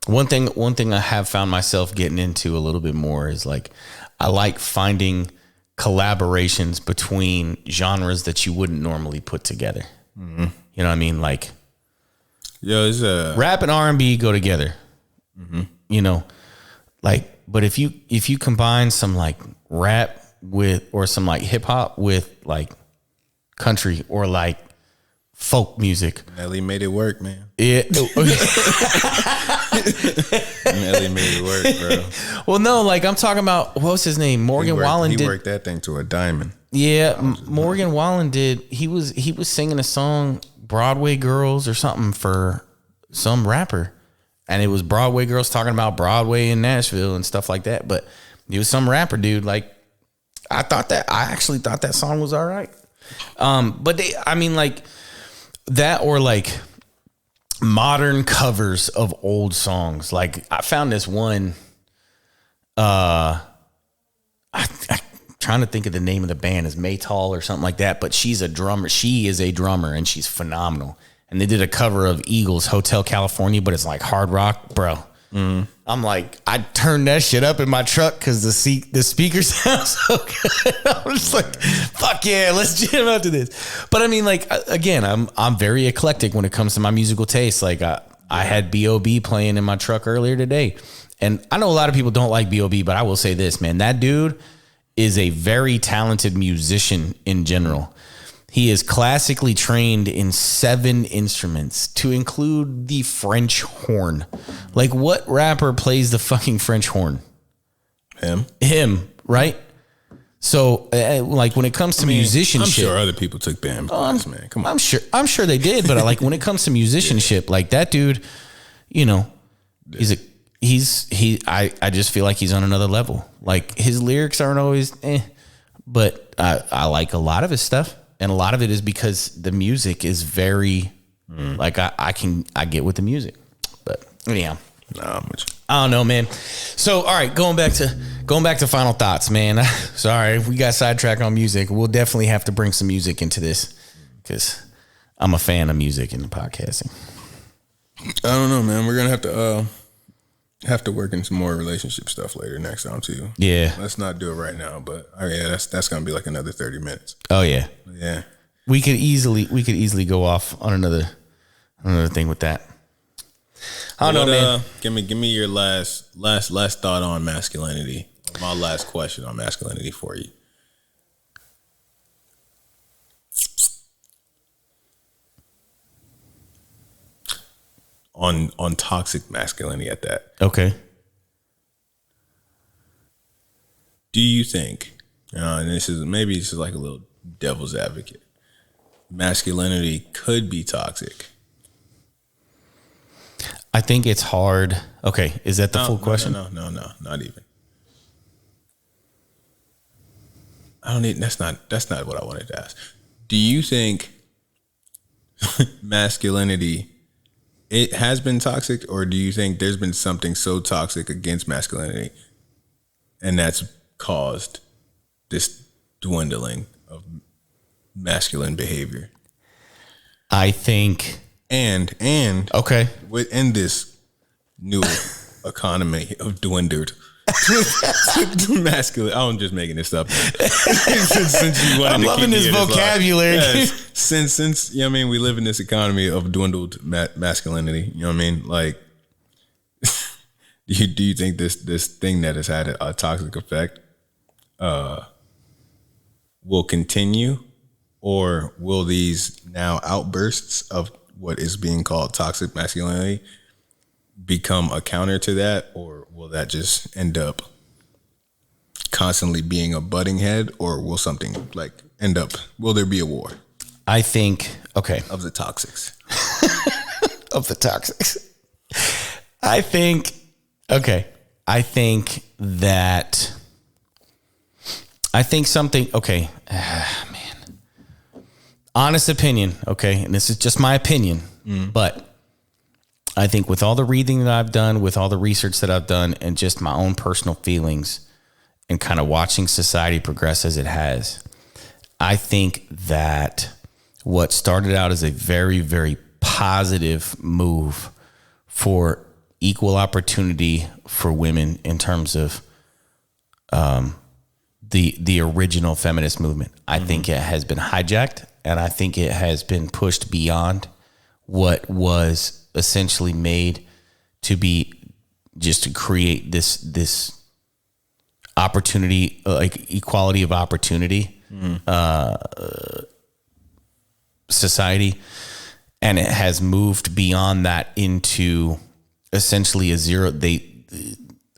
One thing I have found myself getting into a little bit more is like I like finding collaborations between genres that you wouldn't normally put together. Mm-hmm. You know what I mean? Like. It's rap and R&B go together, you know, like, but if you combine some like rap with, or some like hip hop with like country or like folk music. Nelly made it work, man. Yeah. Nelly made it work, bro. Well, no, like I'm talking about, what was his name? Morgan Wallen He worked that thing to a diamond. Yeah, Morgan Wallen did. He was singing a song, Broadway Girls or something, for some rapper. And it was Broadway Girls talking about Broadway in Nashville and stuff like that. But it was some rapper dude. Like, I actually thought that song was all right. But like that, or like modern covers of old songs. Like I found this one, I'm trying to think of the name of the band, is Maytal or something like that, but she's a drummer. She is a drummer and she's phenomenal. And they did a cover of Eagles' Hotel California, but it's like hard rock, bro. I'm like, I turned that shit up in my truck because the speaker sounds so good. I'm just like, fuck yeah, let's jam out to this. But I mean, like, again, I'm very eclectic when it comes to my musical taste. Like I had B.O.B. playing in my truck earlier today. And I know a lot of people don't like B.O.B., but I will say this, man, that dude is a very talented musician in general. He is classically trained in 7 instruments, to include the French horn. Like, what rapper plays the fucking French horn? Him, right? So, like, when it comes to musicianship, I'm sure other people took band class, man. Come on, I'm sure they did, but like when it comes to musicianship, like that dude, you know, I just feel like he's on another level. Like his lyrics aren't always, but I like a lot of his stuff. And a lot of it is because the music is very, like I get with the music, but anyhow, I don't know, man. So, all right, going back to final thoughts, man. Sorry, we got sidetracked on music. We'll definitely have to bring some music into this because I'm a fan of music in the podcasting. I don't know, man. We're gonna have to work in some more relationship stuff later next time too. Yeah. Let's not do it right now, but that's gonna be like another 30 minutes. Oh yeah. Yeah. We could easily go off on another thing with that. I don't know, man. Give me your last thought on masculinity. My last question on masculinity for you. On toxic masculinity at that. Okay. Do you think, and this is like a little devil's advocate, masculinity could be toxic? I think it's hard. Okay, is that the full question? No, not even. That's not what I wanted to ask. Do you think masculinity, it has been toxic, or do you think there's been something so toxic against masculinity and that's caused this dwindling of masculine behavior? I think, and okay, within this new economy of dwindled masculine, I'm just making this up. I'm loving this vocabulary. Yes, since you know what I mean, we live in this economy of dwindled masculinity. You know what I mean? Like, do you think this thing that has had a toxic effect will continue, or will these now outbursts of what is being called toxic masculinity become a counter to that, or will that just end up constantly being a butting head, or will something like will there be a war? I think, okay, of the toxics. Of the toxics. I think something, okay, man, honest opinion, okay, and this is just my opinion, but I think with all the reading that I've done, with all the research that I've done, and just my own personal feelings and kind of watching society progress as it has, I think that what started out as a very, very positive move for equal opportunity for women in terms of the original feminist movement, I think it has been hijacked, and I think it has been pushed beyond what was essentially made to be, just to create this opportunity, like equality of opportunity society, and it has moved beyond that into essentially a zero.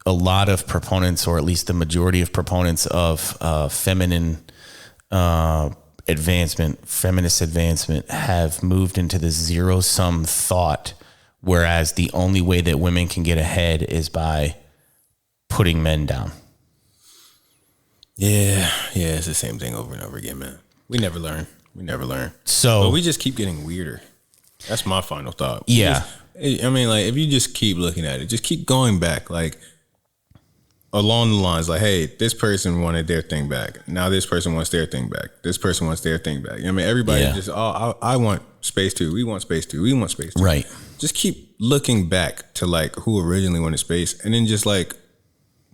A lot of proponents, or at least the majority of proponents of feminist advancement, have moved into this zero-sum thought, whereas the only way that women can get ahead is by putting men down. Yeah, it's the same thing over and over again, man. We never learn. So, but we just keep getting weirder. That's my final thought. Yeah. If you just keep looking at it, just keep going back, like, along the lines, like, hey, this person wanted their thing back. Now this person wants their thing back. This person wants their thing back. I mean, everybody just, I want space too. We want space too. We want space too. Right. Just keep looking back to, like, who originally wanted space, and then just, like,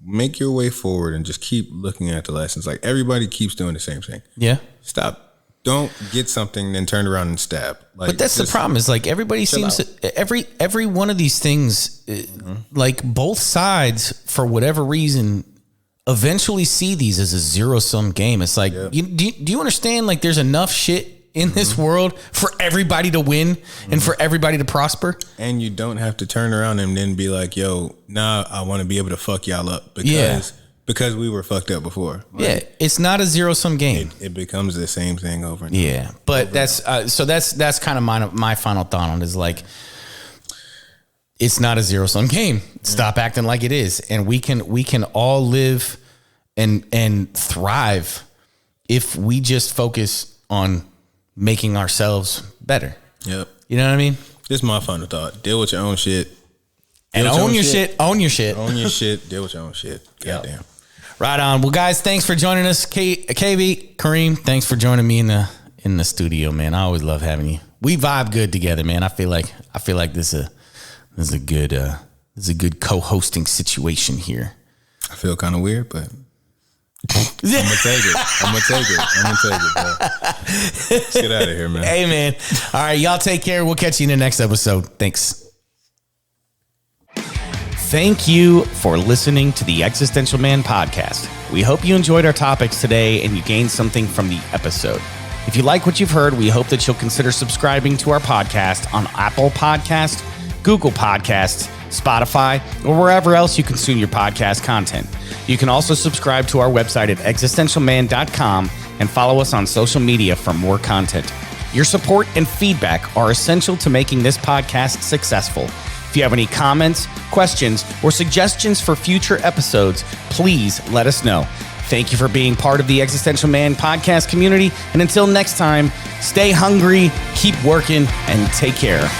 make your way forward and just keep looking at the lessons. Like, everybody keeps doing the same thing. Yeah. Stop. Don't get something, then turn around and stab. Like, but that's the problem, is like everybody seems to, every one of these things, like both sides, for whatever reason, eventually see these as a zero-sum game. It's like, do you understand? Like, there's enough shit in this world for everybody to win and for everybody to prosper. And you don't have to turn around and then be like, yo, now I want to be able to fuck y'all up because we were fucked up before. Like, it's not a zero-sum game. It becomes the same thing over and over. Yeah, but that's kind of my final thought on it, is like, it's not a zero-sum game. Stop acting like it is, and we can all live and thrive if we just focus on making ourselves better. Yep. You know what I mean? This is my final thought. Deal with your own shit. And own your shit. Own your shit. Own your shit. Deal with your own shit. Goddamn. Right on. Well, guys, thanks for joining us. KB, Kareem, thanks for joining me in the studio, man. I always love having you. We vibe good together, man. I feel like this is a good co-hosting situation here. I feel kind of weird, but I'm gonna take it, bro. Let's get out of here, man. Hey, man. All right, y'all take care. We'll catch you in the next episode. Thanks. Thank you for listening to the Existential Man podcast. We hope you enjoyed our topics today and you gained something from the episode. If you like what you've heard, we hope that you'll consider subscribing to our podcast on Apple Podcasts, Google Podcasts, Spotify, or wherever else you consume your podcast content. You can also subscribe to our website at existentialman.com and follow us on social media for more content. Your support and feedback are essential to making this podcast successful. If you have any comments, questions, or suggestions for future episodes, please let us know. Thank you for being part of the Existential Man podcast community. And until next time, stay hungry, keep working, and take care.